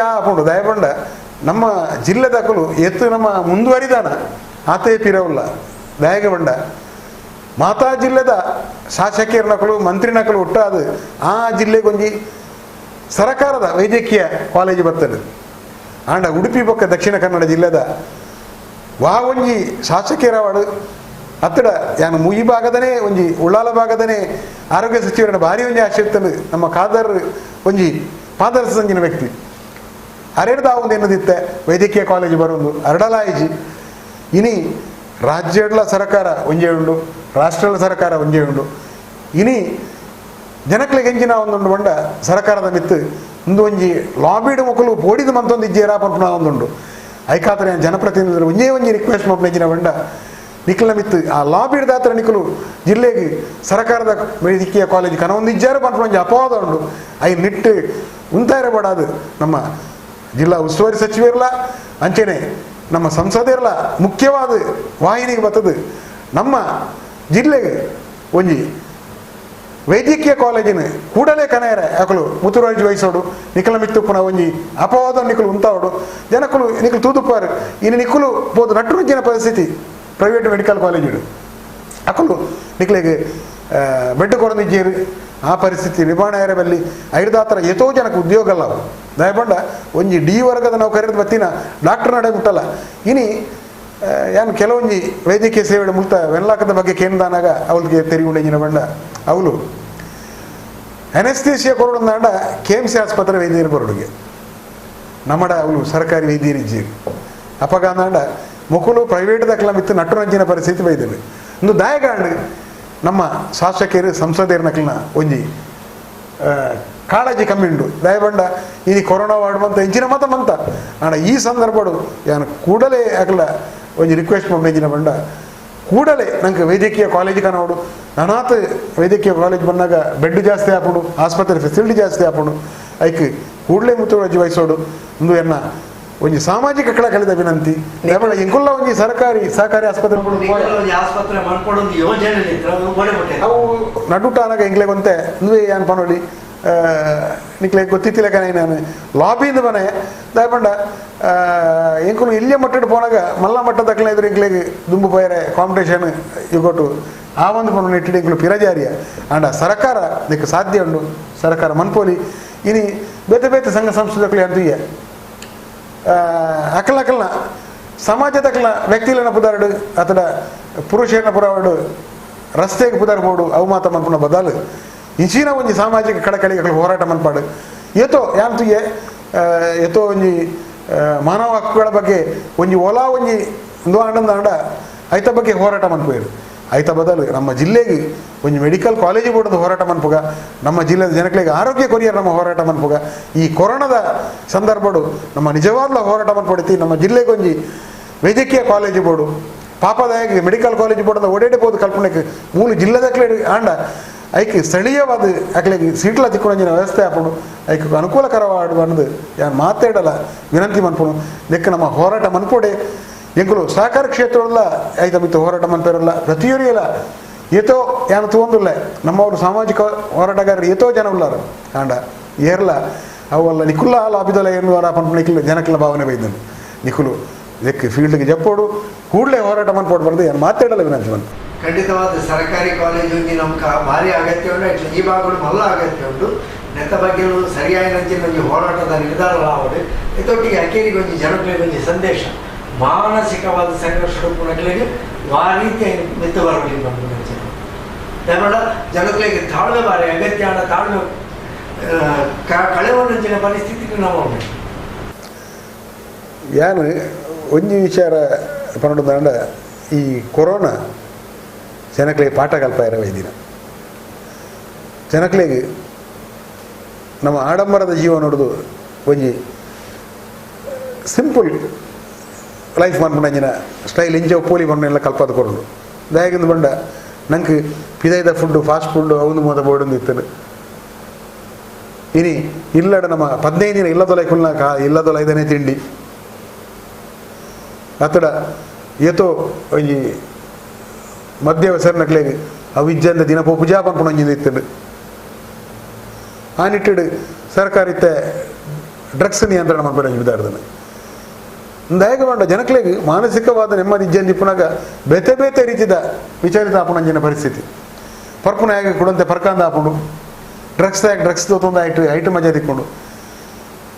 Speaker 2: ಹಾಕೊಂಡು ದಯಪಂಡ ನಮ್ಮ ಜಿಲ್ಲೆ ದಾಖಲು ಎತ್ತು ನಮ್ಮ ಮುಂದುವರಿದಾನ ಆತೇ ಪಿರವುಲ್ಲ ದಯಗೆ ಬಂಡ ಮಾತಾ ಜಿಲ್ಲೆದ ಶಾಸಕಿಯರ ನಕಲು ಮಂತ್ರಿ ನಕಲು ಒಟ್ಟಾದ ಆ ಜಿಲ್ಲೆಗೊಂಜಿ ಸರಕಾರದ ವೈದ್ಯಕೀಯ ಕಾಲೇಜು ಬರ್ತದೆ ಆಂಡ ಉಡುಪಿ ಪಕ್ಕ ದಕ್ಷಿಣ ಕನ್ನಡ ಜಿಲ್ಲೆದ ಒಂಜಿ ಶಾಸಕಿಯರವಾಡು ಅತ್ತಡ ಯಾನು ಈ ಭಾಗದನೇ ಒಂಜಿ ಉಳ್ಳಾಲ ಭಾಗದನೇ ಆರೋಗ್ಯ ಸಚಿವರನ್ನ ಭಾರಿ ಒಂಜಿ ಆಶಿರ್ತನು ನಮ್ಮ ಖಾದರ್ ಒಂಜಿ ಪಾದರಸ ಸಂಜಿನ ವ್ಯಕ್ತಿ ಅರೆಡ್ದ ಒಂದು ಎನ್ನದಿತ್ತೆ ವೈದ್ಯಕೀಯ ಕಾಲೇಜು ಬರೋದು ಅರಡಲಾಯಿಜಿ ಇನಿ ರಾಜ್ಯಗಳ ಸರ್ಕಾರ ಒಂಜೇ ಉಂಡು ರಾಷ್ಟ್ರಗಳ ಸರ್ಕಾರ ಒಂಜೇ ಉಂಡು ಇನಿ ಜನಕ್ಲಿಗೆ ಎಂಜಿನ ಒಂದೊಂದು ಬಂಡ ಸರ್ಕಾರದ ಮಿತ್ತು ಒಂದು ಒಂಜಿ ಲಾಬಿಡ್ ಮಕ್ಕಳು ಬೋಡಿದ ಮಂತೊಂದು ಇಜ್ಜೇರ ಪಂಪುನ ಒಂದುಂಡು ಐಕಾತರ ಜನಪ್ರತಿನಿಧಿಗಳು ಒಂಜೇ ರಿಕ್ವೆಸ್ಟ್ ಮಾಡ್ಲಿಂಚಿನ ಬಂಡ ನಿಖಿಲ ಮಿತ್ತು ಆ ಲಾಬಿ ಹಿಡ್ದಾತ್ರ ನಿಖಲು ಜಿಲ್ಲೆಗೆ ಸರ್ಕಾರದ ವೈದ್ಯಕೀಯ ಕಾಲೇಜ್ ಕನವೊಂದಿಜ್ಜಾರು ಪಂಪೊಂಜಿ ಅಪವಾದ ಉಂಡು ಐ ನಿಟ್ಟು ಉಂತಾಯಿರ ಬಡಾದು ನಮ್ಮ ಜಿಲ್ಲಾ ಉಸ್ತುವಾರಿ ಸಚಿವರಿಲ್ಲ ಅಂಚೆನೆ ನಮ್ಮ ಸಂಸದರಿಲ್ಲ ಮುಖ್ಯವಾದ ವಾಹಿನಿಗೆ ಬರ್ತದೆ ನಮ್ಮ ಜಿಲ್ಲೆಗೆ ಒಂಜಿ ವೈದ್ಯಕೀಯ ಕಾಲೇಜಿನ ಕೂಡಲೇ ಕನೆಯರ ಯಾಕಲು ಮುತುರಾಜಿ ವಹಿಸೋಡು ನಿಖಲ ಮಿತ್ತು ಪುನಃ ಒಂಜಿ ಅಪವಾದ ನಿಖಲು ಉಂತಾವಡು ಜನಕ್ಕಲು ನಿಖಲು ತೂದುಪಾರು ಇನ್ನು ನಿಖಲು ಬೋದು ನಟ್ಟುನುಂಚಿನ ಪರಿಸ್ಥಿತಿ ಪ್ರೈವೇಟ್ ಮೆಡಿಕಲ್ ಕಾಲೇಜು ಅಕಲು ನಿಖಲಿಗೆ ಬೆಡ್ ಕೊರದಿಜ್ಜೇರು ಆ ಪರಿಸ್ಥಿತಿ ನಿರ್ಮಾಣ ಬಲ್ಲಿ ಐದಾತರ ಎತೋ ಜನಕ್ಕೆ ಉದ್ಯೋಗ ಅಲ್ಲ ಅವು ದಯಪಂಡ ಒಂಜಿ ಡಿ ವರ್ಗದ ನಾವು ಕರೆದು ಬತ್ತಿನ ಡಾಕ್ಟರ್ ನಡೆ ಮುಟ್ಟಲ್ಲ ಇನಿ ಏನು ಕೆಲವೊಂಜಿ ವೈದ್ಯಕೀಯ ಸೇವೆ ಮುಕ್ತ ವೆನ್ಲಾಕದ ಬಗ್ಗೆ ಕೇಂದ್ರಾನಾಗ ಅವಳಿಗೆ ತೆರಿಗುಂಡಿನ ಬಂಡ ಅವಳು ಅನೆಸ್ಥೇಷಿಯಾ ಕೊರಡಂದಾಂಡ KMC ಆಸ್ಪತ್ರೆ ವೈದ್ಯರು ಬರೋಡಿಗೆ ನಮ್ಮಡ ಅವಳು ಸರ್ಕಾರಿ ವೈದ್ಯರಿಜ್ಜೀರಿ ಅಪಗಾಂದಾಂಡ ಮುಕುಲು ಪ್ರೈವೇಟ್ ದಕ್ಕಲ ಮಿತ್ತು ನಟ್ಟುರಂಜಿನ ಪರಿಸ್ಥಿತಿ ವೈದ್ಯರು ಒಂದು ದಾಯಗಾಂಡ್ ನಮ್ಮ ಶಾಸಕರು ಸಂಸದರ ನಕಲಿನ ಒಂಜಿ ಕಾಳಜಿ ಕಮ್ಮಿ ಉಂಡು ದಯಬಂಡ ಇದು ಕೊರೋನಾ ವಾರ್ಡ್ ಬಂತ ಇಂಚಿನ ಮತ ಮಂತ ಆಂಡ ಈ ಸಂದರ್ಭಡು ಯಾನು ಕೂಡಲೇ ಆಗಲ ಒಂಜಿ ರಿಕ್ವೆಸ್ಟ್ ಮಾಡಿಂಚಿನ ಬಂಡ ಕೂಡಲೇ ನಂಗೆ ವೈದ್ಯಕೀಯ ಕಾಲೇಜ್ ಕನೋಡು ನಾನಾತ್ ವೈದ್ಯಕೀಯ ಕಾಲೇಜ್ ಬಂದಾಗ ಬೆಡ್ ಜಾಸ್ತಿ ಹಾಪುಡು ಆಸ್ಪತ್ರೆ ಫೆಸಿಲಿಟಿ ಜಾಸ್ತಿ ಹಾಪುಡು ಐಕ್ ಕೂಡಲೇ ಮುತುವರ್ಜಿ ವಹಿಸೋಡು ಒಂದು ಎನ್ನ ಒಂಜಿ ಸಾಮಾಜಿಕ ಕಳಕಳಿದ ವಿನಂತಿ ದಯಮಾಡಿ ಇಂಕುಲ್ಲ ಒಂಜಿ ಸಹಕಾರಿ ಆಸ್ಪತ್ರೆ ಅವು ನಡುಟಾನಾಗ ಇಂಗ್ಲೆ ಗೊಂತೆ ಇಂದು ಏನು ಪನೋಲಿ ನಿಕ್ಲೆ ಗೊತ್ತಿತ್ತಿಲ್ಲ ಕನೆ ನಾನು ಲಾಬಿಯಿಂದ ಬನೆ ದಯಪಂಡ ಇಂಕುಲು ಇಲ್ಲಿಯ ಮಟ್ಟದ ಪೋನಾಗ ಮಲ್ಲ ಮಟ್ಟದಕ್ಕಲ ಇದ್ರೆ ಇಂಕ್ಲೆಗೆ ದುಂಬು ಪೈರೆ ಕಾಂಪಿಟೇಷನ್ ಇಗೊಟ್ಟು ಆ ಒಂದು ಪಣ ಇಟ್ಟಿಟ್ಟು ಇಂಕುಲು ಪಿರಜಾರಿಯ ಆಂಡ ಸರ್ಕಾರ ನಿಕ್ಕೆ ಸಾಧ್ಯ ಉಂಡು ಸರ್ಕಾರ ಮನ್ಪೋಲಿ ಇನಿ ಬೇತೆ ಬೇತೆ ಸಂಘ ಸಂಸ್ಥೆಗಳು ಅಂತೂ ಅಕಲಕಲ್ನ ಸಮಾಜದಕ್ಕಲ ವ್ಯಕ್ತಿಗಳನ್ನ ಪುದಾರಡು ಅಥವಾ ಪುರುಷರನ್ನ ಪುರಾವಡು ರಸ್ತೆಗೆ ಪುದಾರ್ಬೋಡು ಅವು ಮಾತ ಮನ್ಪುನ ಬದಲು ಇಂಚಿನ ಒಂಜಿ ಸಾಮಾಜಿಕ ಕಳಕಳಿಗಳು ಹೋರಾಟ ಮನ್ಪಾಡು ಏತೋ ಯಾಂತುಗೆ ಏತೋ ಒಂಜಿ ಮಾನವ ಹಕ್ಕುಗಳ ಬಗ್ಗೆ ಒಂಜಿ ಒಲ ಒಂಜಿ ಒಂದು ಆಂಡ ಐತ ಬಗ್ಗೆ ಹೋರಾಟ ಮನ್ಪೋಯ್ರು ಐತ ಬದಲು ನಮ್ಮ ಜಿಲ್ಲೆಗೆ ಒಂಜಿ ಮೆಡಿಕಲ್ ಕಾಲೇಜ್ ಬೋರ್ಡದ ಹೋರಾಟ ಮನ್ಪುಗ ನಮ್ಮ ಜಿಲ್ಲೆಯ ಜನಗಳಿಗೆ ಆರೋಗ್ಯ ಕೊರಿಯರ್ ನಮ್ಮ ಹೋರಾಟ ಮನ್ಪುಗ ಈ ಕೊರೋನಾದ ಸಂದರ್ಭಡು ನಮ್ಮ ನಿಜವಾದ ಹೋರಾಟ ಮನ್ಪಡುತ್ತಿ ನಮ್ಮ ಜಿಲ್ಲೆಗೆ ಒಂಜಿ ವೈದ್ಯಕೀಯ ಕಾಲೇಜ್ ಬೋರ್ಡು ಪಾಪದಾಯಕ ಮೆಡಿಕಲ್ ಕಾಲೇಜ್ ಬೋರ್ಡದ ಓಡಾಡಬಹುದು ಕಲ್ಪನೆಗೆ ಮೂಲ ಜಿಲ್ಲೆದಕ್ಲೆ ಆಂಡ ಐಕೆ ಸ್ಥಳೀಯವಾದ ಅಕ್ಲೆಗೆ ಸೀಟ್ಲ ತಿಕ್ಕೊಂಜಿನ ವ್ಯವಸ್ಥೆ ಹಾಕೊಂಡು ಐಕೆ ಅನುಕೂಲಕರವಾಡು ಅನ್ನೋದು ಯಾನು ಮಾತಾಡಲ್ಲ ವಿನಂತಿ ಮನ್ಪುನು ಲೆಕ್ಕ ನಮ್ಮ ಹೋರಾಟ ಮನ್ಪೋಡೆ ಎಂಕುಲು ಸಹಕಾರ ಕ್ಷೇತ್ರದಲ್ಲ ಐತ ಮಿತ್ತು ಹೋರಾಟ ಮನ್ಪೇರಲ್ಲ ಪ್ರತಿಯೊರಿಯಲ್ಲ ಏತೋ ಯಾನು ತೊಂದಿಲ್ಲ ನಮ್ಮವರು ಸಾಮಾಜಿಕ ಹೋರಾಟಗಾರರು ಏತೋ ಜನ ಉಳ್ಳಾರು ಆಂಡ ಏರ್ಲ ಅವಲ್ಲ ನಿಖುಲ್ಲ ಲಾಭಿದಲ್ಲ ಏನು ಪನ್ಪು ನಿಖಿಲ್ ಜನಕ್ಕೆಲ್ಲ ಭಾವನೆ ಬೈದನು ನಿಖುಲು ಲೆಕ್ಕ ಫೀಲ್ಡ್ಗೆ ಜಪ್ಪೋಡು ಕೂಡಲೇ ಹೋರಾಟ ಮನ್ಪೋಡು ಬರೆದು ಏನು ಮಾತಾಡಲ್ಲ ವಿನಂತಿ ಮನ್ಪು
Speaker 1: ಖಂಡಿತವಾದ ಸರ್ಕಾರಿ ಕಾಲೇಜು ನಮ್ಗೆ ಭಾರಿ ಅಗತ್ಯ ಉಂಟು ಇಟ್లా ಈ ಭಾಗಗಳು ಮಲ್ಲ ಅಗತ್ಯ ಉಂಟು ನೆತ್ತ ಬಗ್ಗೆ ಸರಿಯಾಗಿ ಒಂಜಿ ಹೋರಾಟದ ನಿರ್ಧಾರ ಆವಡು ಇದೊಟ್ಟಿಗೆ ಅಕೇರಿಗೆ ಒಂಜಿ ಜನಗಳಿಗೆ ಒಂಜಿ ಸಂದೇಶ ಮಾನಸಿಕವಾದ ಸಂಘರ್ಷ ಪುನಗಳಿಗೆ ಆ ರೀತಿಯ ಮಿತ್ತು ಬರಲಿ ಬಂದು ದಯಮಾಡ ಜನಗಳಿಗೆ ತಾಳ್ಮೆ ಬಾರಿ ಅಗತ್ಯ ತಾಳ್ಮೆ ಕಳೆವೊಂದಿನ ಪರಿಸ್ಥಿತಿಗೆ ನಾವು
Speaker 2: ಯಾನು ಒಂಜಿ ವಿಚಾರ ಪನ್ನೊಂದು ಈ ಕೊರೋನಾ ಜನಗಳಿಗೆ ಪಾಠ ಕಲ್ಪಾಯಿರ ವೈದಿನ ಜನಗಳಿಗೆ ನಮ್ಮ ಆಡಂಬರದ ಜೀವ ನೋಡೋದು ಒಂಜಿ ಸಿಂಪಲ್ ಲೈಫ್ ಮನ್ಪುನಂಜಿನ ಸ್ಟೈಲ್ ಇಂಚ ಪೋಲಿ ಮಣ್ಣೆಲ್ಲ ಕಲ್ಪದ ಕೊರಡು ದಯಗಿಂದ ಬಂಡ ನಂಗೆ ಪಿದೈದ ಫುಡ್ಡು ಫಾಸ್ಟ್ ಫುಡ್ಡು ಅವನು ಮೊದ ಬೋರ್ಡೊಂದು ಇತ್ತನು ಇನಿ ಇಲ್ಲಡ ನಮ್ಮ 15 ದಿನ ಇಲ್ಲದೊಲೈಕುಲ್ನ ಇಲ್ಲದೊಲ 5ನೇ ತಿಂಡಿ ಅತ್ತಡ ಏತೋ ಒಂಜಿ ಮಧ್ಯ ಹೆಸರಿನಕ್ಲೆಗೆ ಅವಿಜ್ಜಂದ ದಿನಪೋ ಪೂಜಾ ಪನ್ಪುಣಂಜಿಂದ ಇತ್ತಡು ಆ ನಿಟ್ಟಿಡು ಸರ್ಕಾರ ಇತ್ತೆ ಡ್ರಗ್ಸ್ ನಿಯಂತ್ರಣ ಮನ್ಪುಣಂಜಿ ಬಿದ್ದಾಡ್ದನು ದಯಗ ಮಾಡ ಜನಕ್ಲೆಗೆ ಮಾನಸಿಕವಾದ ನೆಮ್ಮದಿ ಇಜ್ಜಂದಿಪ್ಪುನಾಗ ಬೇತೆ ಬೇತೆ ರೀತಿದ ವಿಚಾರಿತ ಆಪುಣಂಜಿನ ಪರಿಸ್ಥಿತಿ ಪರ್ಪುನ ಹೇಗೆ ಕೊಡಂತೆ ಪರ್ಕಾಂದ ಆಪುಂಡು ಡ್ರಗ್ಸ್ ತೊಂದ ಐಟು ಮಜಾ ತಿಕ್ಕೊಂಡು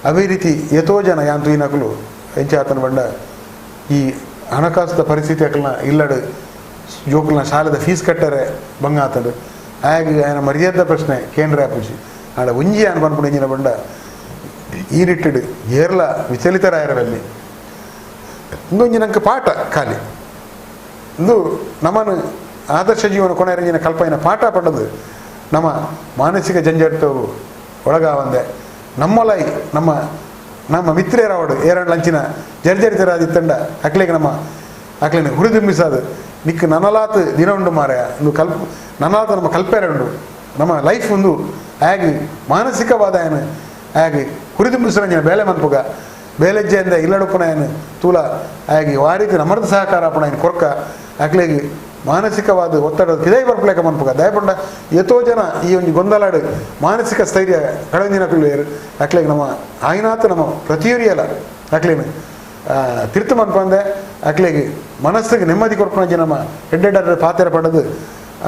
Speaker 2: ಅವೇ ರೀತಿ ಎತೋ ಜನ ಯಾಂತು ಈ ನಕಲು ಹೆಂಚೆ ಆತನ ಬಂಡ ಈ ಹಣಕಾಸದ ಪರಿಸ್ಥಿತಿ ಅಕಲ್ನ ಇಲ್ಲಡು ಜೋಕಲ್ನ ಶಾಲೆದ ಫೀಸ್ ಕಟ್ಟರೆ ಬಂಗ ಆತಡು ಹಾಗೆ ఆయన ಮರ್ಯಾದ ಪ್ರಶ್ನೆ ಕೇಂದ್ರ ಆಪುಜಿ ಆಡ ಒಂಜಿ ಆನ್ ಪನ್ಪುಡು ಇಂಜಿನ ಬಂಡ ಈ ನಿಟ್ಟಿಡು ಏರ್ಲ ವಿಚಲಿತರಾಯರಲ್ಲಿ ಇಂದೊಂಜಿ ನಂಗೆ ಪಾಠ ಖಾಲಿ ಇಂದು ನಮ್ಮನ್ನು ಆದರ್ಶ ಜೀವನ ಕೊನೆಯರಂಜಿನ ಕಲ್ಪನೆ ಪಾಠ ಪಡೆದು ನಮ್ಮ ಮಾನಸಿಕ ಜಂಜಾಟವು ಒಳಗಾವಂದೆ ನಮ್ಮಲೈ ನಮ್ಮ ನಮ್ಮ ಮಿತ್ರೇರವಡು ಏರಡು ಲಂಚಿನ ಜರ್ಜರಿತರಾದಿತ್ತಂಡ ಅಕ್ಲೆಗೆ ನಮ್ಮ ಅಕ್ಲೆನ ಹುರಿದುಂಬಿಸಾದು ನಿಕ್ಕು ನನಲಾತ್ ದಿನ ಉಂಡು ಮಾರಾಯ ಒಂದು ನನಲಾತ ನಮ್ಮ ಕಲ್ಪೆರೆ ಉಂಡು ನಮ್ಮ ಲೈಫ್ ಒಂದು ಹೇಗೆ ಮಾನಸಿಕವಾದ ಏನು ಹೇಗೆ ಹುರಿದುಂಬಿಸಿರಂಜಿನ ಬೇಲೆ ಮನ್ಪುಗ ಬೇಲೆಜ್ಜೆಯಿಂದ ಇಲ್ಲಡುಪುನ ತೂಲ ಹಾಗೆ ಆ ರೀತಿ ನಮ್ಮರದ ಸಹಕಾರ ಅಪ್ಪಣ ಕೊರ್ಕ ಅಕ್ಲೆಗೆ ಮಾನಸಿಕವಾದ ಒತ್ತಡ ಕಿದೈ ಬರ್ಪಲೇಕ ಮನ್ಪುಗ ದಯಪಂಡ ಎಷ್ಟೋ ಜನ ಈ ಒಂದು ಗೊಂದಲಾಡು ಮಾನಸಿಕ ಸ್ಥೈರ್ಯ ಕಳೆದಿನ ಪಿಳ್ಳೆಯರು ಅಕ್ಲೆಗೆ ನಮ್ಮ ಆಯ್ನಾಥ ನಮ್ಮ ಪ್ರತಿಯೊರಿಯಲ್ಲ ಅಕ್ಲೇನು ತಿರ್ತು ಮನ್ಪಂದೆ ಅಕ್ಲೆಗೆ ಮನಸ್ಸಿಗೆ ನೆಮ್ಮದಿ ಕೊಡ್ಕೊಂಡು ನಮ್ಮ ಹೆಡ್ಡೆಡ್ಡರ ಪಾತ್ರ ಪಡೆದು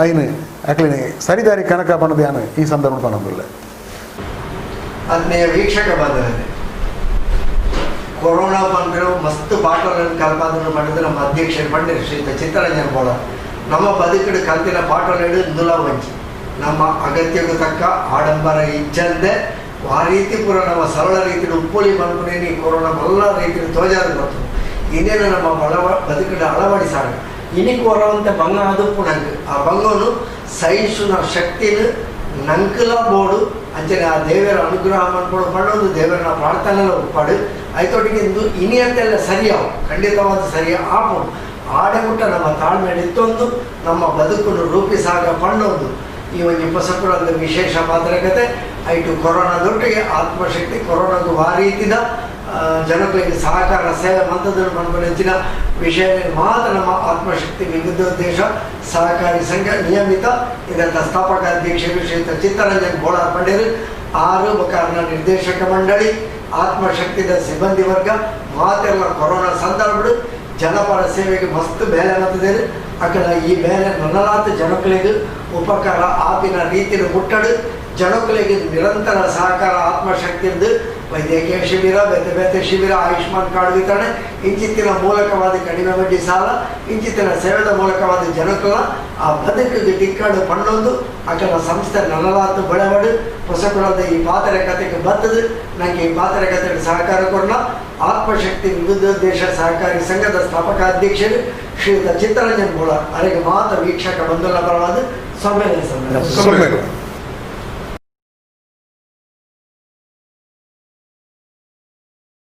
Speaker 2: ಐನು ಅಕ್ಲೇನೆ ಸರಿದಾರಿ ಕನಕ ಪಣದು ಯಾನು ಈ ಸಂದರ್ಭ ಪಣದಿಲ್ಲ.
Speaker 1: ಆತ್ಮೀಯ ವೀಕ್ಷಕ ಬಾಂಧವರೇ, ಕೊರೋನಾ ಬಂದರು ಮಸ್ತ್ ಪಾಠಗಳನ್ನು ಕಲ್ಪಾದನ್ನು ಮಾಡಿದ ನಮ್ಮ ಅಧ್ಯಕ್ಷರು ಪಂಡಿತ ಶ್ರೀಯುತ ಚಿತ್ತರಂಜನ್ ಬೋಳ ನಮ್ಮ ಬದುಕಿನ ಕಲ್ತಿನ ಪಾಠಗಳು ನುಲ ವಂಚಿ ನಮ್ಮ ಅಗತ್ಯಕ್ಕೂ ತಕ್ಕ ಆಡಂಬರ ಇಜ್ಜಂದೆ ಆ ರೀತಿ ಪೂರ ನಮ್ಮ ಸರಳ ರೀತಿಯಲ್ಲಿ ಉಪ್ಪುಳಿ ಬಂದ್ಬಿಡೇನಿ ಕೊರೋನಾ ಎಲ್ಲ ರೀತಿಯಲ್ಲಿ ತೋಜಾದು ಬರ್ತದೆ ಇನ್ನೇನು ನಮ್ಮ ಬದುಕಿನ ಅಳವಡಿಸಾಗ ಇನಿಗೆ ಬರುವಂಥ ಭಂಗ ಅದು ನಂಗೆ ಆ ಭಂಗವನ್ನು ಸಹಿಸುವ ಶಕ್ತಿನ ನಂಕಲ ಬೋಡು ಅಂಚನೆ ಆ ದೇವರ ಅನುಗ್ರಹ ಮಾಡ್ಕೊಂಡು ಪಡೋದು ದೇವರನ್ನ ಪ್ರಾರ್ಥನೆ ಉಪ್ಪಾಡು ಆಯ್ತೊಟ್ಟಿಗೆ ಇಂದು ಇನಿಯಂತೆಲ್ಲ ಸರಿಯಾವು ಖಂಡಿತವಾದ ಸರಿಯ ಆಪೋಡು ಆಡಗುಟ್ಟ ನಮ್ಮ ತಾಳ್ಮೆ ಇತ್ತೊಂದು ನಮ್ಮ ಬದುಕನ್ನು ರೂಪಿಸಾಗ ಪಣ್ಣೊಂದು ಈ ಒಂದು ಪಸಪುರದ ವಿಶೇಷ ಪಾತ್ರಕತೆ ಐಟು ಕೊರೋನಾದೊಟ್ಟಿಗೆ ಆತ್ಮಶಕ್ತಿ ಕೊರೋನಾದು ಆ ರೀತಿದ ಜನಗಳಿಗೆ ಸಹಕಾರ ಸೇವೆ ಮಂತದನ್ನು ಪಂಪನೆಂಚಿನ ವಿಷಯ ಮಾತ್ರ ನಮ್ಮ ಆತ್ಮಶಕ್ತಿ ವಿವಿಧೋದ್ದೇಶ ಸಹಕಾರಿ ಸಂಘ ನಿಯಮಿತ ಇದರ ಸ್ಥಾಪಕ ಅಧ್ಯಕ್ಷರು ಶ್ರೀಯುತ ಚಿತ್ತರಂಜನ್ ಬೋಳಾರ್ ಪಂಡೇರು ಆರು ಬಕಾರನ ನಿರ್ದೇಶಕ ಮಂಡಳಿ ಆತ್ಮಶಕ್ತಿದ ಸಿಬ್ಬಂದಿ ವರ್ಗ ಮಾತೆಲ್ಲ ಕೊರೋನಾ ಸಂದರ್ಭಗಳು ಜನಪರ ಸೇವೆಗೆ ಮಸ್ತ್ ಬೇಲೆ ಮತ್ತಿದ್ದೇನೆ ಅక్కడ ಈ ಬೇಲೆ ನನಲಾತ ಜನಗಳಿಗೆ ಉಪಕಾರ ಆಪಿನ ರೀತಿಯ ಮುಟ್ಟಡು ಜನಗಳಿಗೆ ನಿರಂತರ ಸಹಕಾರ ಆತ್ಮಶಕ್ತಿಯಿಂದ ವೈದ್ಯಕೀಯ ಶಿಬಿರ ಬೇತೆ ಬೇತೆ ಶಿಬಿರ ಆಯುಷ್ಮಾನ್ ಕಾರ್ಡ್ ವಿತರಣೆ ಇಂಚಿತ್ತಿನ ಮೂಲಕವಾದ ಕಡಿಮೆ ಬಡ್ಡಿ ಸಾಲ ಇಂಚಿತ್ತಿನ ಸೇವೆದ ಮೂಲಕವಾದ ಜನಕಲ ಆ ಬದುಕಿಗೆ ಟಿಕ್ಕಾಡು ಪಣ್ಣೊಂದು ಅಕಲ ಸಂಸ್ಥೆ ನನಲಾತು ಬೆಳವಡು ಹೊಸಕುಳದ ಈ ಪಾತ್ರೆ ಕಥೆಗೆ ಬರ್ತದೆ ನನಗೆ ಈ ಪಾತ್ರೆ ಕಥೆಗೆ ಸಹಕಾರ ಕೊಡಲ ಆತ್ಮಶಕ್ತಿ ವಿವಿಧೋದ್ದೇಶ ಸಹಕಾರಿ ಸಂಘದ ಸ್ಥಾಪಕ ಅಧ್ಯಕ್ಷರು ಶ್ರೀಯುತ ಚಿತ್ತರಂಜನ್ ಬೋಳ ಅವರಿಗೆ ಮಾತ್ರ ವೀಕ್ಷಕ ಬಂಧುಗಳ ಪರವಾದ ಸಮ್ಮೇಳನ